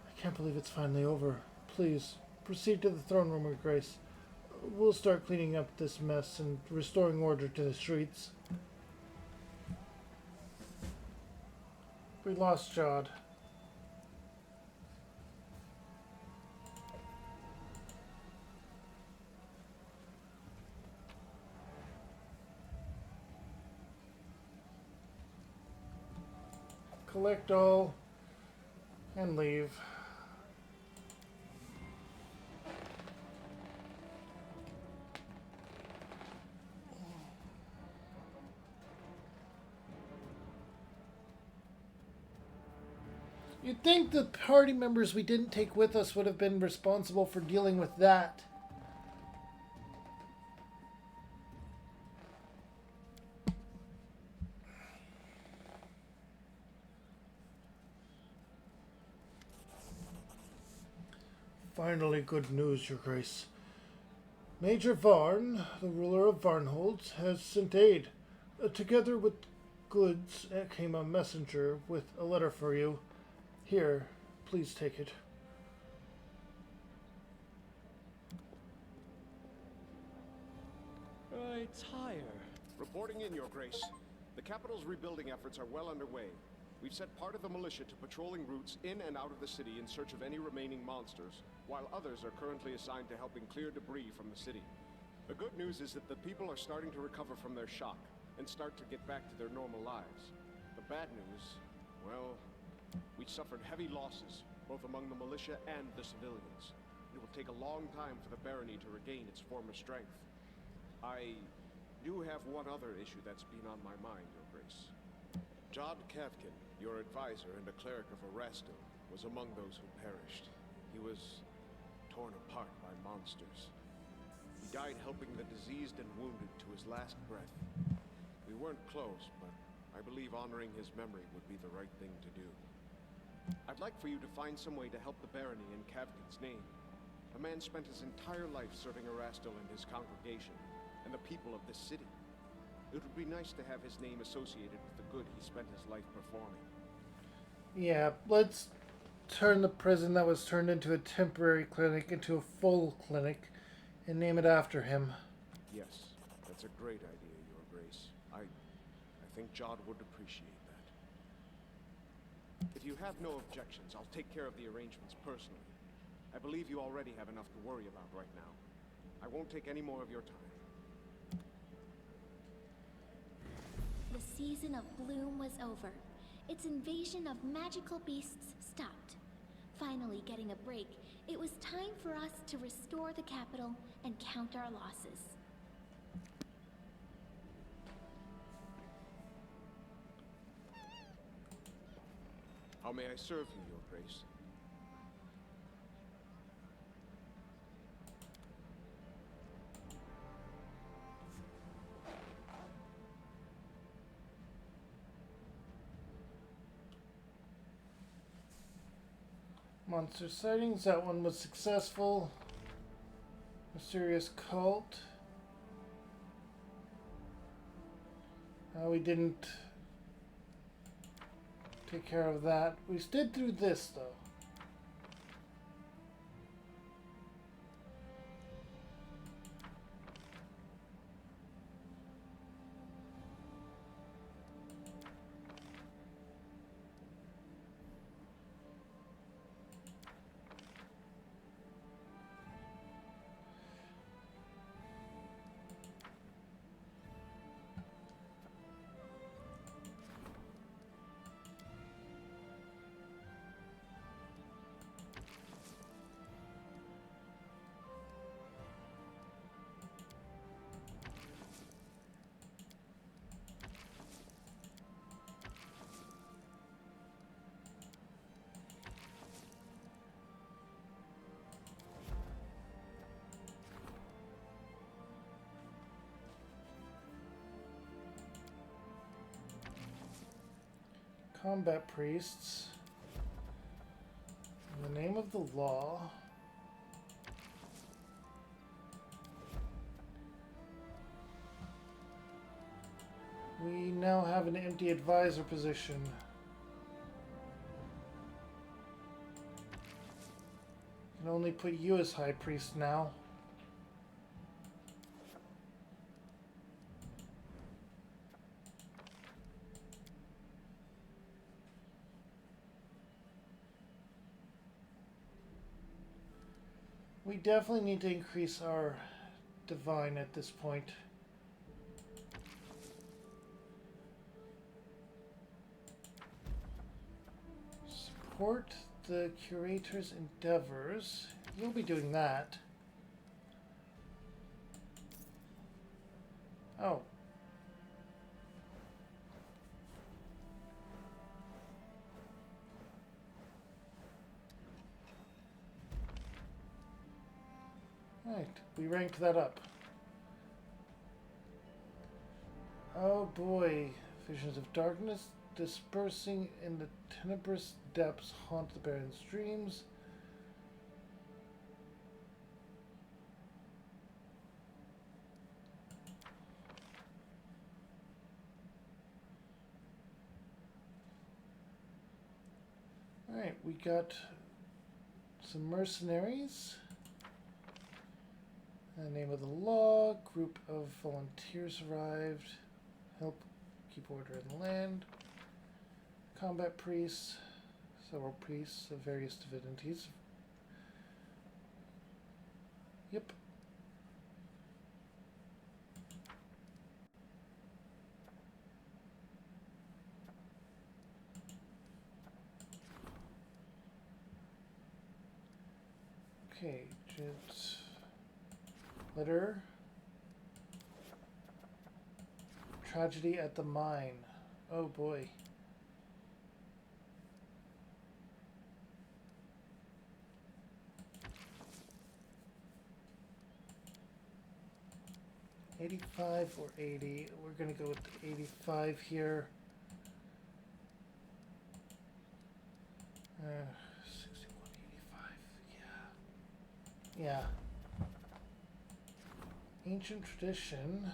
I can't believe it's finally over. Please, proceed to the throne room, Your Grace. We'll start cleaning up this mess and restoring order to the streets. We lost Jod. Collect all and leave. You'd think the party members we didn't take with us would have been responsible for dealing with that. Finally, good news, Your Grace. Major Varn, the ruler of Varnhold, has sent aid. Together with goods came a messenger with a letter for you. Here, please take it. I tire. Reporting in, Your Grace. The capital's rebuilding efforts are well underway. We've set part of the militia to patrolling routes in and out of the city in search of any remaining monsters, while others are currently assigned to helping clear debris from the city. The good news is that the people are starting to recover from their shock and start to get back to their normal lives. The bad news, well, we suffered heavy losses, both among the militia and the civilians. It will take a long time for the barony to regain its former strength. I do have one other issue that's been on my mind, Your Grace. Jod Kavkin, your advisor and a cleric of Erastil, was among those who perished. He was torn apart by monsters. He died helping the diseased and wounded to his last breath. We weren't close, but I believe honoring his memory would be the right thing to do. I'd like for you to find some way to help the barony in Kavkin's name. A man spent his entire life serving Erastil and his congregation, and the people of this city. It would be nice to have his name associated with the good he spent his life performing. Yeah, let's turn the prison that was turned into a temporary clinic into a full clinic and name it after him. Yes, that's a great idea, Your Grace. I think Jod would appreciate that. If you have no objections, I'll take care of the arrangements personally. I believe you already have enough to worry about right now. I won't take any more of your time. The season of bloom was over. Its invasion of magical beasts stopped. Finally getting a break, it was time for us to restore the capital and count our losses. How may I serve you, Your Grace? Monster sightings, that one was successful. Mysterious cult. We didn't take care of that. We did through this though. Combat priests. In the name of the law. We now have an empty advisor position. Can only put you as high priest now. We definitely need to increase our divine at this point. Support the curator's endeavors. You'll be doing that. Oh. Right, we ranked that up. Oh boy, visions of darkness dispersing in the tenebrous depths haunt the barren streams. Alright, we got some mercenaries. Name of the law, group of volunteers arrived. Help keep order in the land. Combat priests, several priests of various divinities. Yep. Okay, just letter. Tragedy at the mine. Oh boy. $85 or 80. We're gonna go with 85 here. 61.85. Yeah. Yeah. Ancient tradition.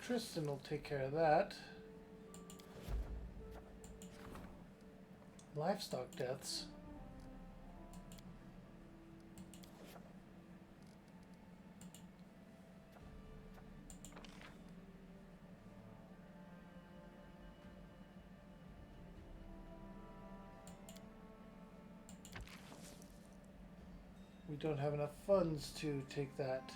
Tristan will take care of that. Livestock deaths. we don't have enough funds to take that.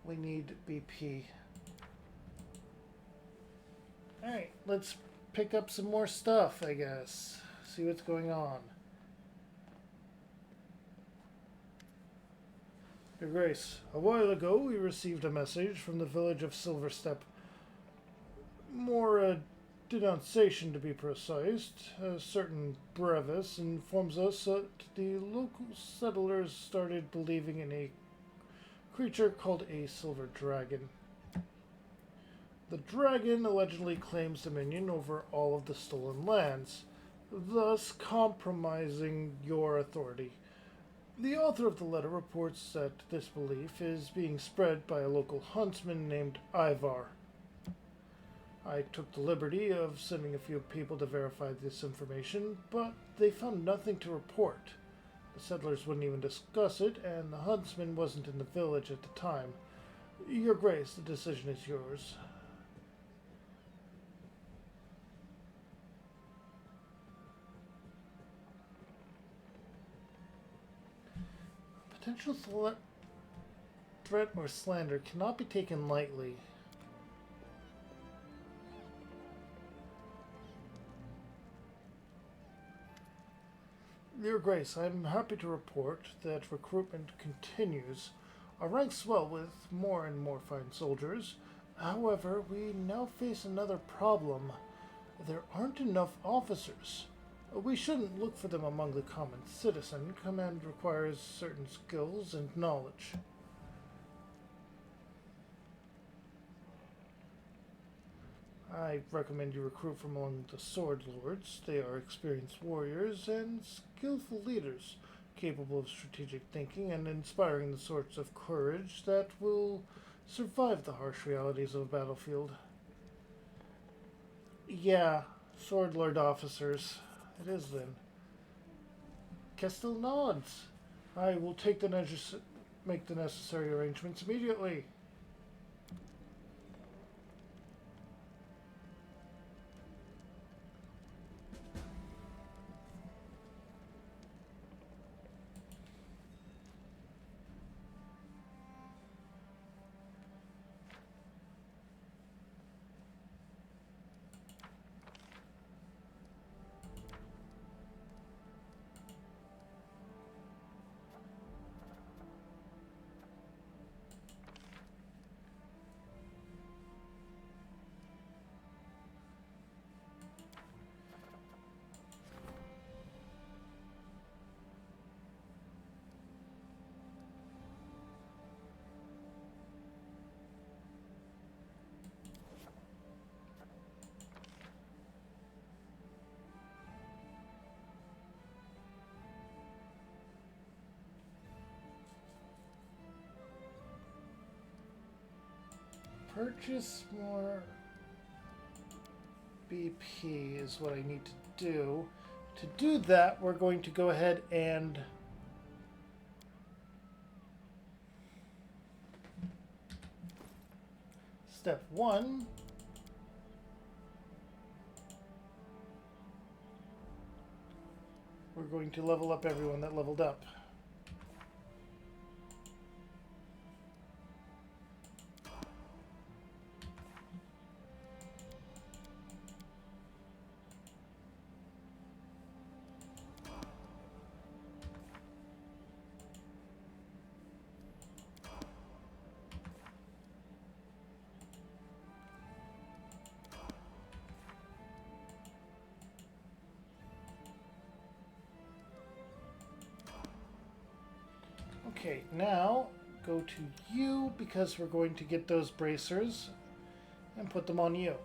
We need BP. Alright, let's pick up some more stuff, I guess. See what's going on. Your Grace, a while ago we received a message from the village of Silverstep. More a denunciation to be precise. A certain Brevis informs us that the local settlers started believing in a creature called a silver dragon. The dragon allegedly claims dominion over all of the stolen lands, thus compromising your authority. The author of the letter reports that this belief is being spread by a local huntsman named Ivar. I took the liberty of sending a few people to verify this information, but they found nothing to report. The settlers wouldn't even discuss it, and the huntsman wasn't in the village at the time. Your Grace, the decision is yours. Potential threat or slander cannot be taken lightly. Your Grace, I'm happy to report that recruitment continues. Our ranks swell with more and more fine soldiers. However, we now face another problem. There aren't enough officers. We shouldn't look for them among the common citizen. Command requires certain skills and knowledge. I recommend you recruit from among the Sword Lords. They are experienced warriors and skillful leaders, capable of strategic thinking and inspiring the sorts of courage that will survive the harsh realities of a battlefield. Yeah, Sword Lord officers. It is then. Kestel nods. I will make the necessary arrangements immediately. Purchase more BP is what I need to do. To do that, we're going to go ahead and step 1. We're going to level up everyone that leveled up. Okay, now go to you because we're going to get those bracers and put them on you.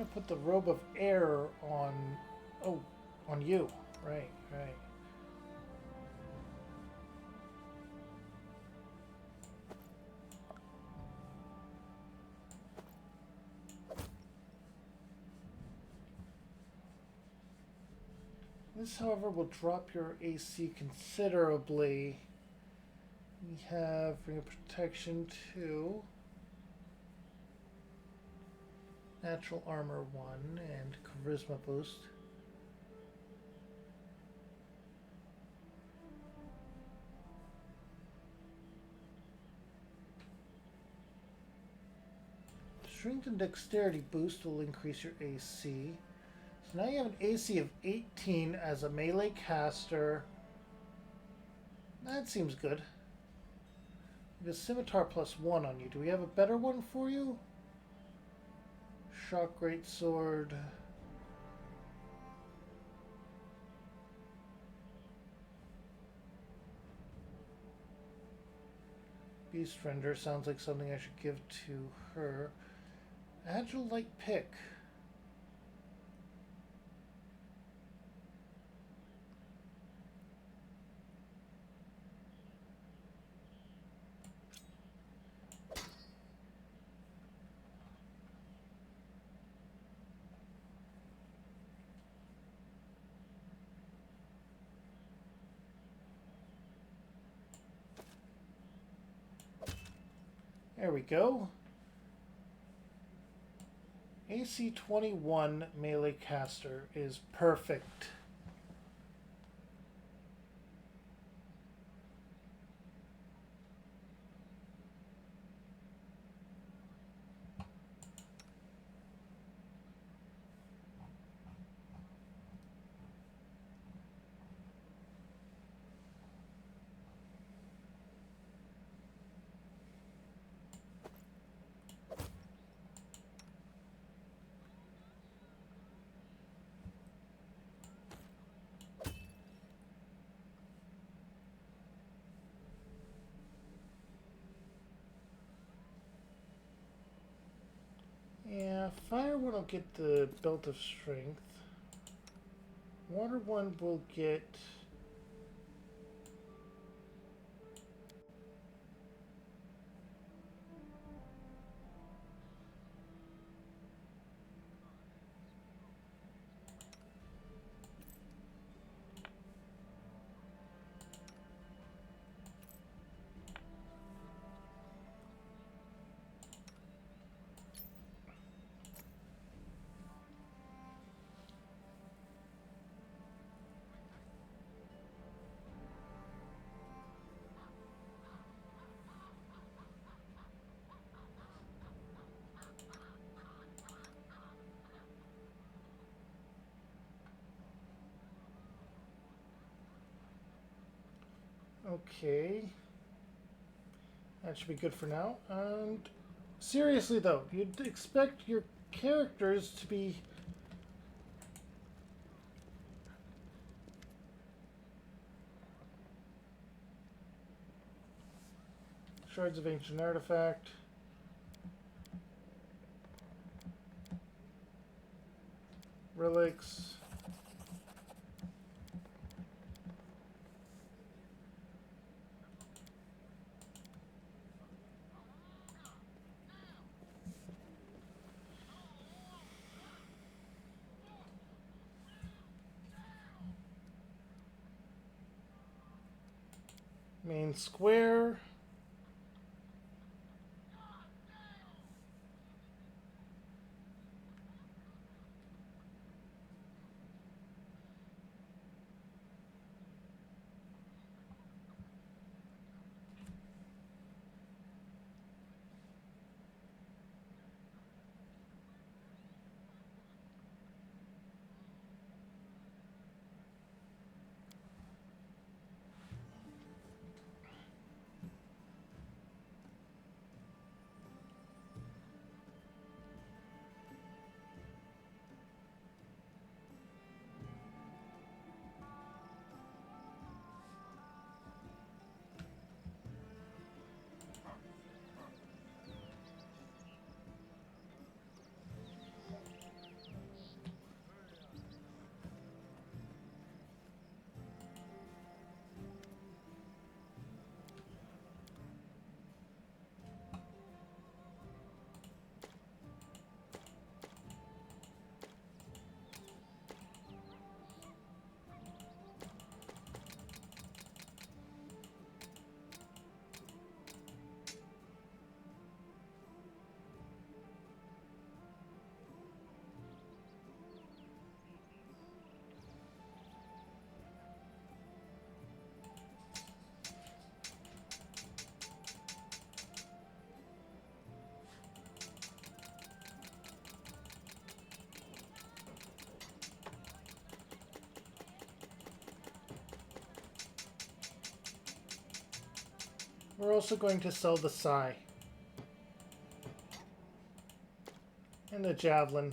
gonna put the robe of air on. Oh, on you. Right, right. This, however, will drop your AC considerably. We have Ring of Protection 2, Natural Armor 1, and Charisma Boost. Strength and Dexterity Boost will increase your AC. So now you have an AC of 18 as a melee caster. That seems good. We have a Scimitar +1 on you. Do we have a better one for you? Shock Greatsword. Beast Render sounds like something I should give to her. Agile Light Pick. There we go. AC 21 melee caster is perfect. Yeah, fire one will get the Belt of Strength. Water one will get... Okay. That should be good for now. And seriously though, you'd expect your characters to be... Shards of Ancient Artifact. Relics. Main square. We're also going to sell the Sai. And the Javelin.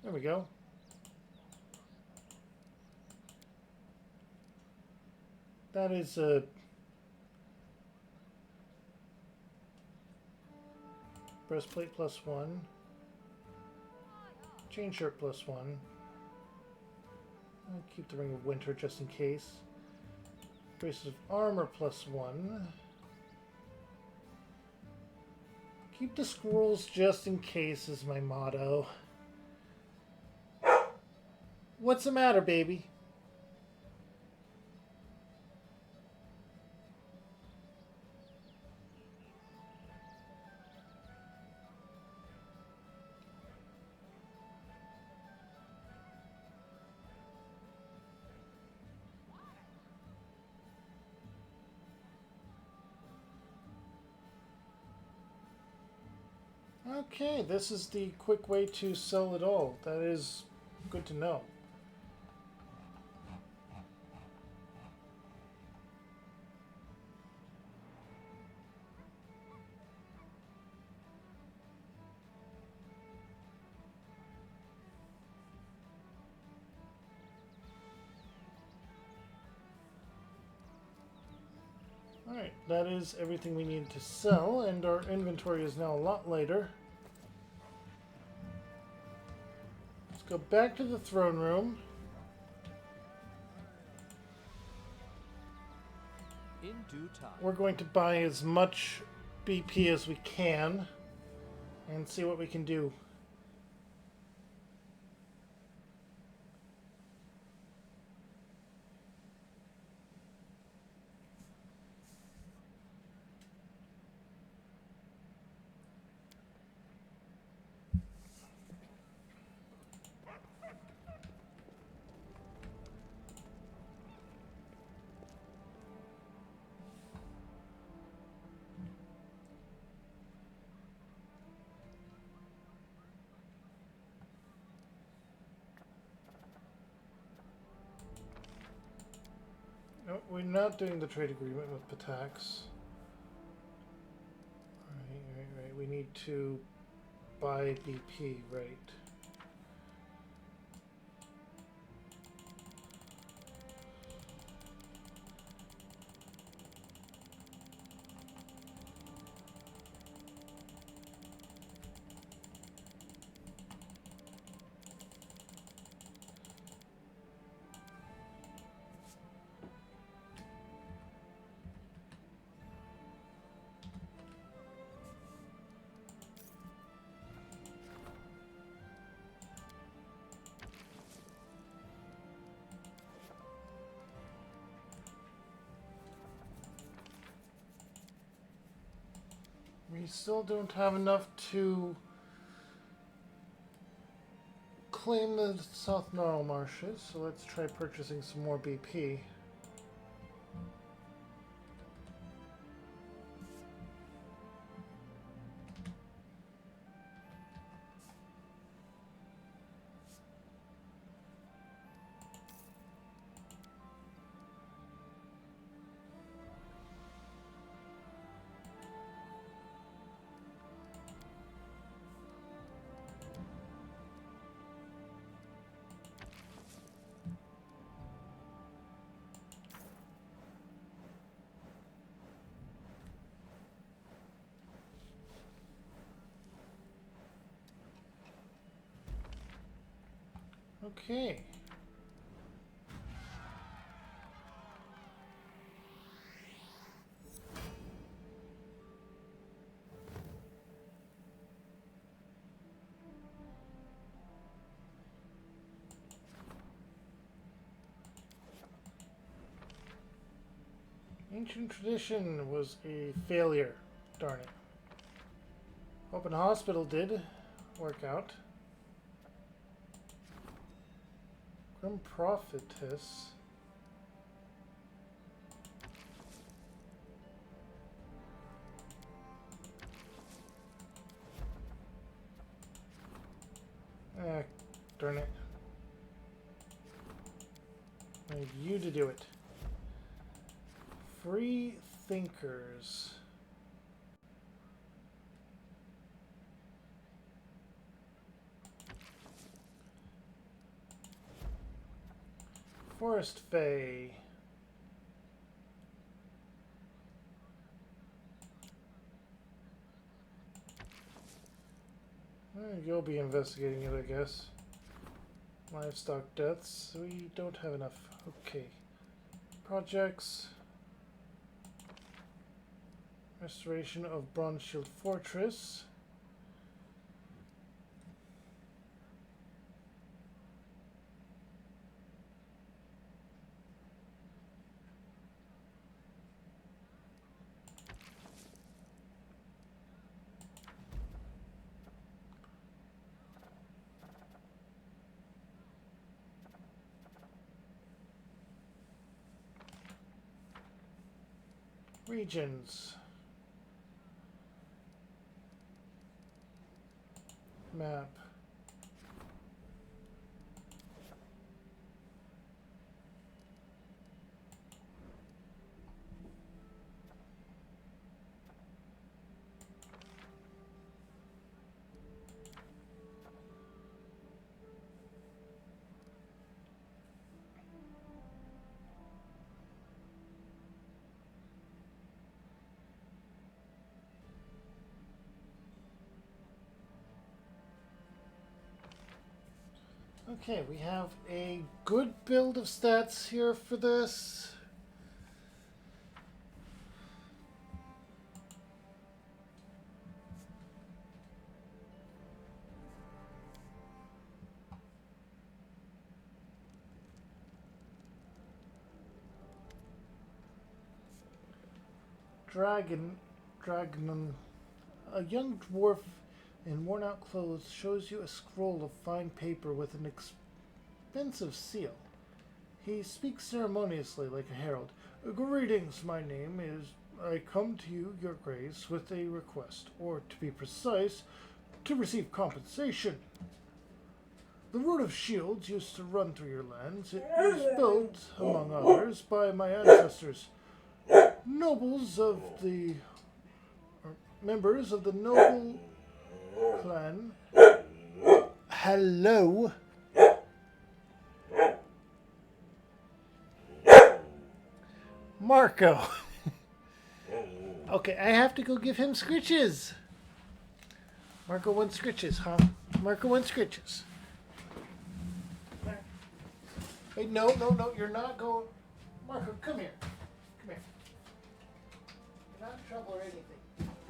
There we go. That is a breastplate +1, chain shirt +1. I'll keep the ring of winter just in case. Braces of armor +1. Keep the scrolls just in case is my motto. What's the matter, baby? Okay, this is the quick way to sell it all. That is good to know. Alright, that is everything we need to sell, and our inventory is now a lot lighter. Let's go back to the throne room. In due time. We're going to buy as much BP as we can and see what we can do. No, we're not doing the trade agreement with Patax. Right. We need to buy BP, right. We still don't have enough to claim the South Gnarl Marshes, so let's try purchasing some more BP. Okay. Ancient tradition was a failure. Darn it. Open hospital did work out. Grim prophetess. Ah, darn it. I need you to do it. Free thinkers. Forest Fae. You'll be investigating it, I guess. Livestock deaths. We don't have enough. Okay. Projects. Restoration of Bronze Shield Fortress. Regions. Map. Okay, we have a good build of stats here for this. Dragon, a young dwarf in worn-out clothes shows you a scroll of fine paper with an expensive seal. He speaks ceremoniously like a herald. Greetings, my name is... I come to you, your grace, with a request, or to be precise, to receive compensation. The Root of Shields used to run through your lands. It was built, among others, by my ancestors. Nobles of the... members of the noble clan. Hello? Marco. Okay, I have to go give him scritches. Marco wants scritches, huh? Marco wants scritches. Wait, no, you're not going. Marco, come here. Come here. You're not in trouble or anything.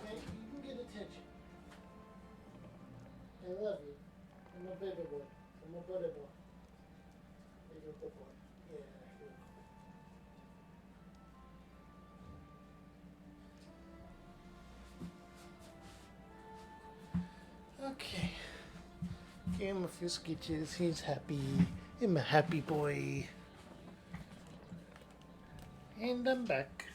Okay? You can get attention. I love you. I'm a baby boy. I'm a buddy boy. You're a good boy. Yeah, you're cool. Okay. Give him a few sketches. He's happy. I'm a happy boy. And I'm back.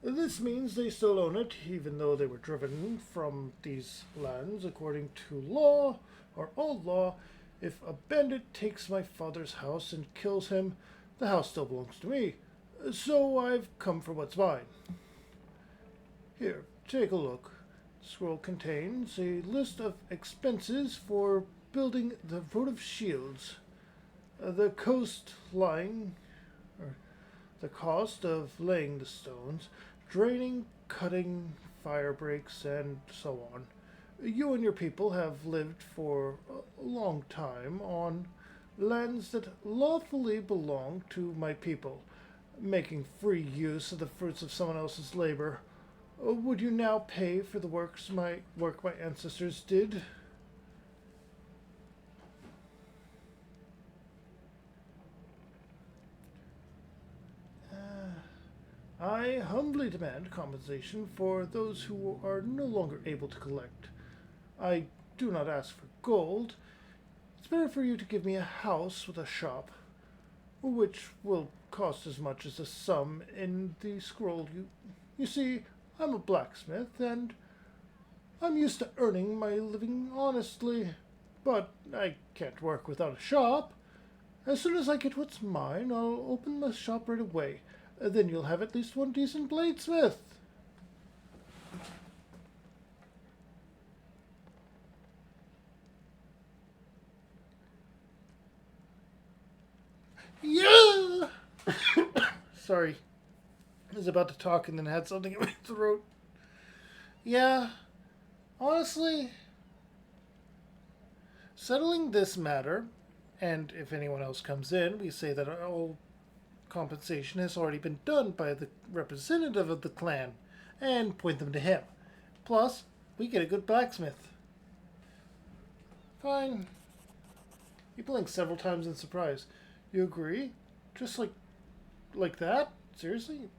This means they still own it, even though they were driven from these lands according to law, or old law. If a bandit takes my father's house and kills him, the house still belongs to me. So I've come for what's mine. Here, take a look. The scroll contains a list of expenses for building the Root of Shields. The coastline, or the cost of laying the stones, draining, cutting, fire breaks, and so on. You and your people have lived for a long time on lands that lawfully belong to my people, making free use of the fruits of someone else's labor. Would you now pay for the work my ancestors did? I humbly demand compensation for those who are no longer able to collect. I do not ask for gold. It's better for you to give me a house with a shop, which will cost as much as the sum in the scroll. You see, I'm a blacksmith, and I'm used to earning my living honestly, but I can't work without a shop. As soon as I get what's mine, I'll open the shop right away. Then you'll have at least one decent bladesmith. Yeah! Sorry. I was about to talk and then had something in my throat. Yeah, honestly, settling this matter, and if anyone else comes in, we say that all compensation has already been done by the representative of the clan, and point them to him. Plus, we get a good blacksmith. Fine. He blinked several times in surprise. You agree? Just like that? Seriously?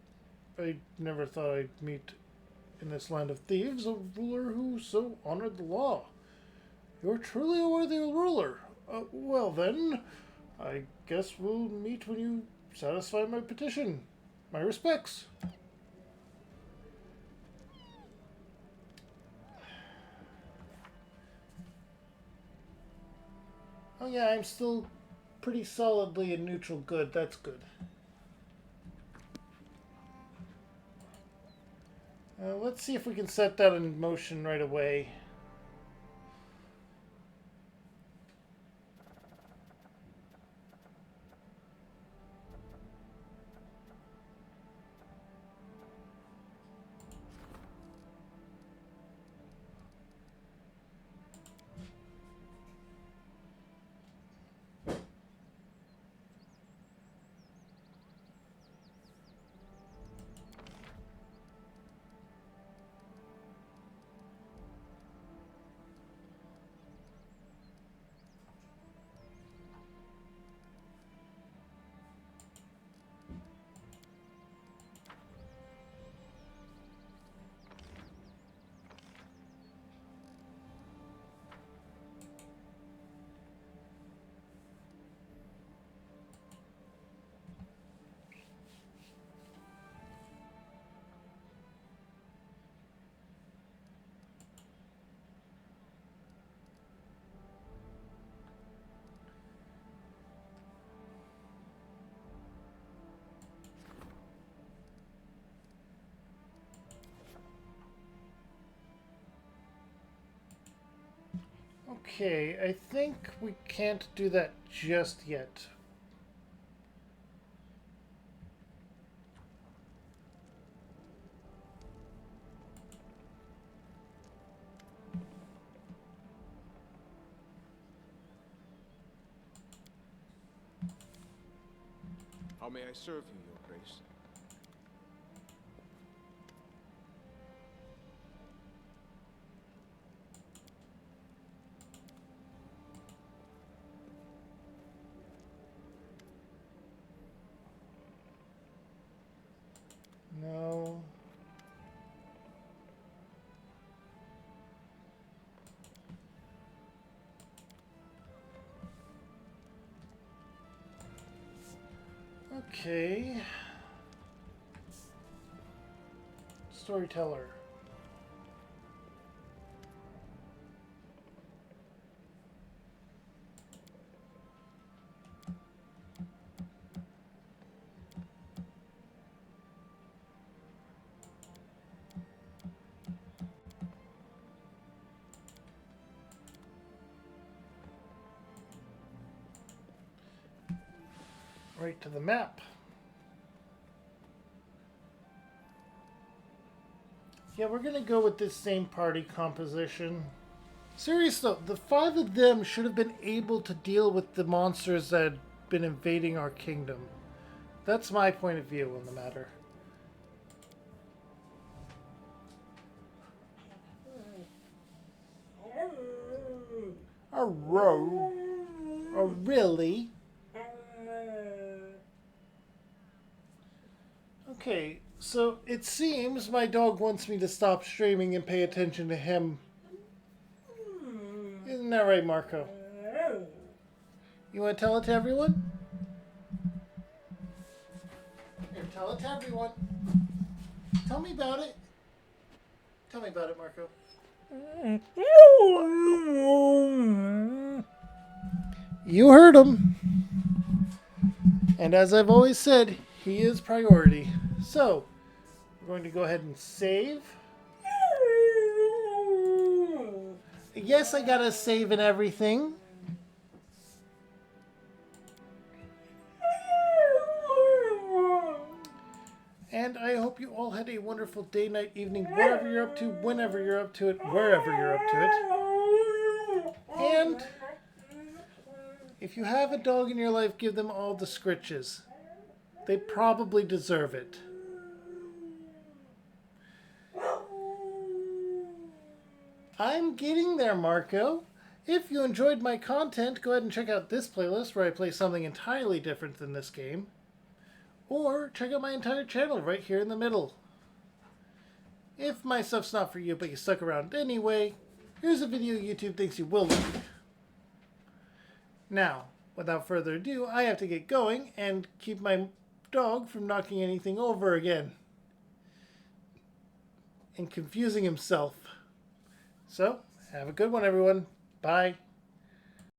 I never thought I'd meet in this land of thieves a ruler who so honored the law. You're truly a worthy ruler. Well then, I guess we'll meet when you satisfy my petition. My respects. Oh yeah, I'm still pretty solidly in neutral good. That's good. Let's see if we can set that in motion right away. Okay, I think we can't do that just yet. How may I serve you, Your Grace? No. Okay. Storyteller. Right to the map. Yeah, we're gonna go with this same party composition. Serious though, the five of them should have been able to deal with the monsters that had been invading our kingdom. That's my point of view on the matter. A row? Oh, really? Okay, So it seems my dog wants me to stop streaming and pay attention to him. Isn't that right, Marco? You want to tell it to everyone? Here, tell it to everyone. Tell me about it. Tell me about it, Marco. You heard him. And as I've always said, he is priority. So, we're going to go ahead and save. Yes, I gotta save and everything. And I hope you all had a wonderful day, night, evening, whatever you're up to, whenever you're up to it, wherever you're up to it. And if you have a dog in your life, give them all the scritches. They probably deserve it. I'm getting there, Marco. If you enjoyed my content, go ahead and check out this playlist where I play something entirely different than this game. Or check out my entire channel right here in the middle. If my stuff's not for you, but you stuck around anyway, here's a video YouTube thinks you will like. Now, without further ado, I have to get going and keep my dog from knocking anything over again. And confusing himself. So, have a good one, everyone. Bye.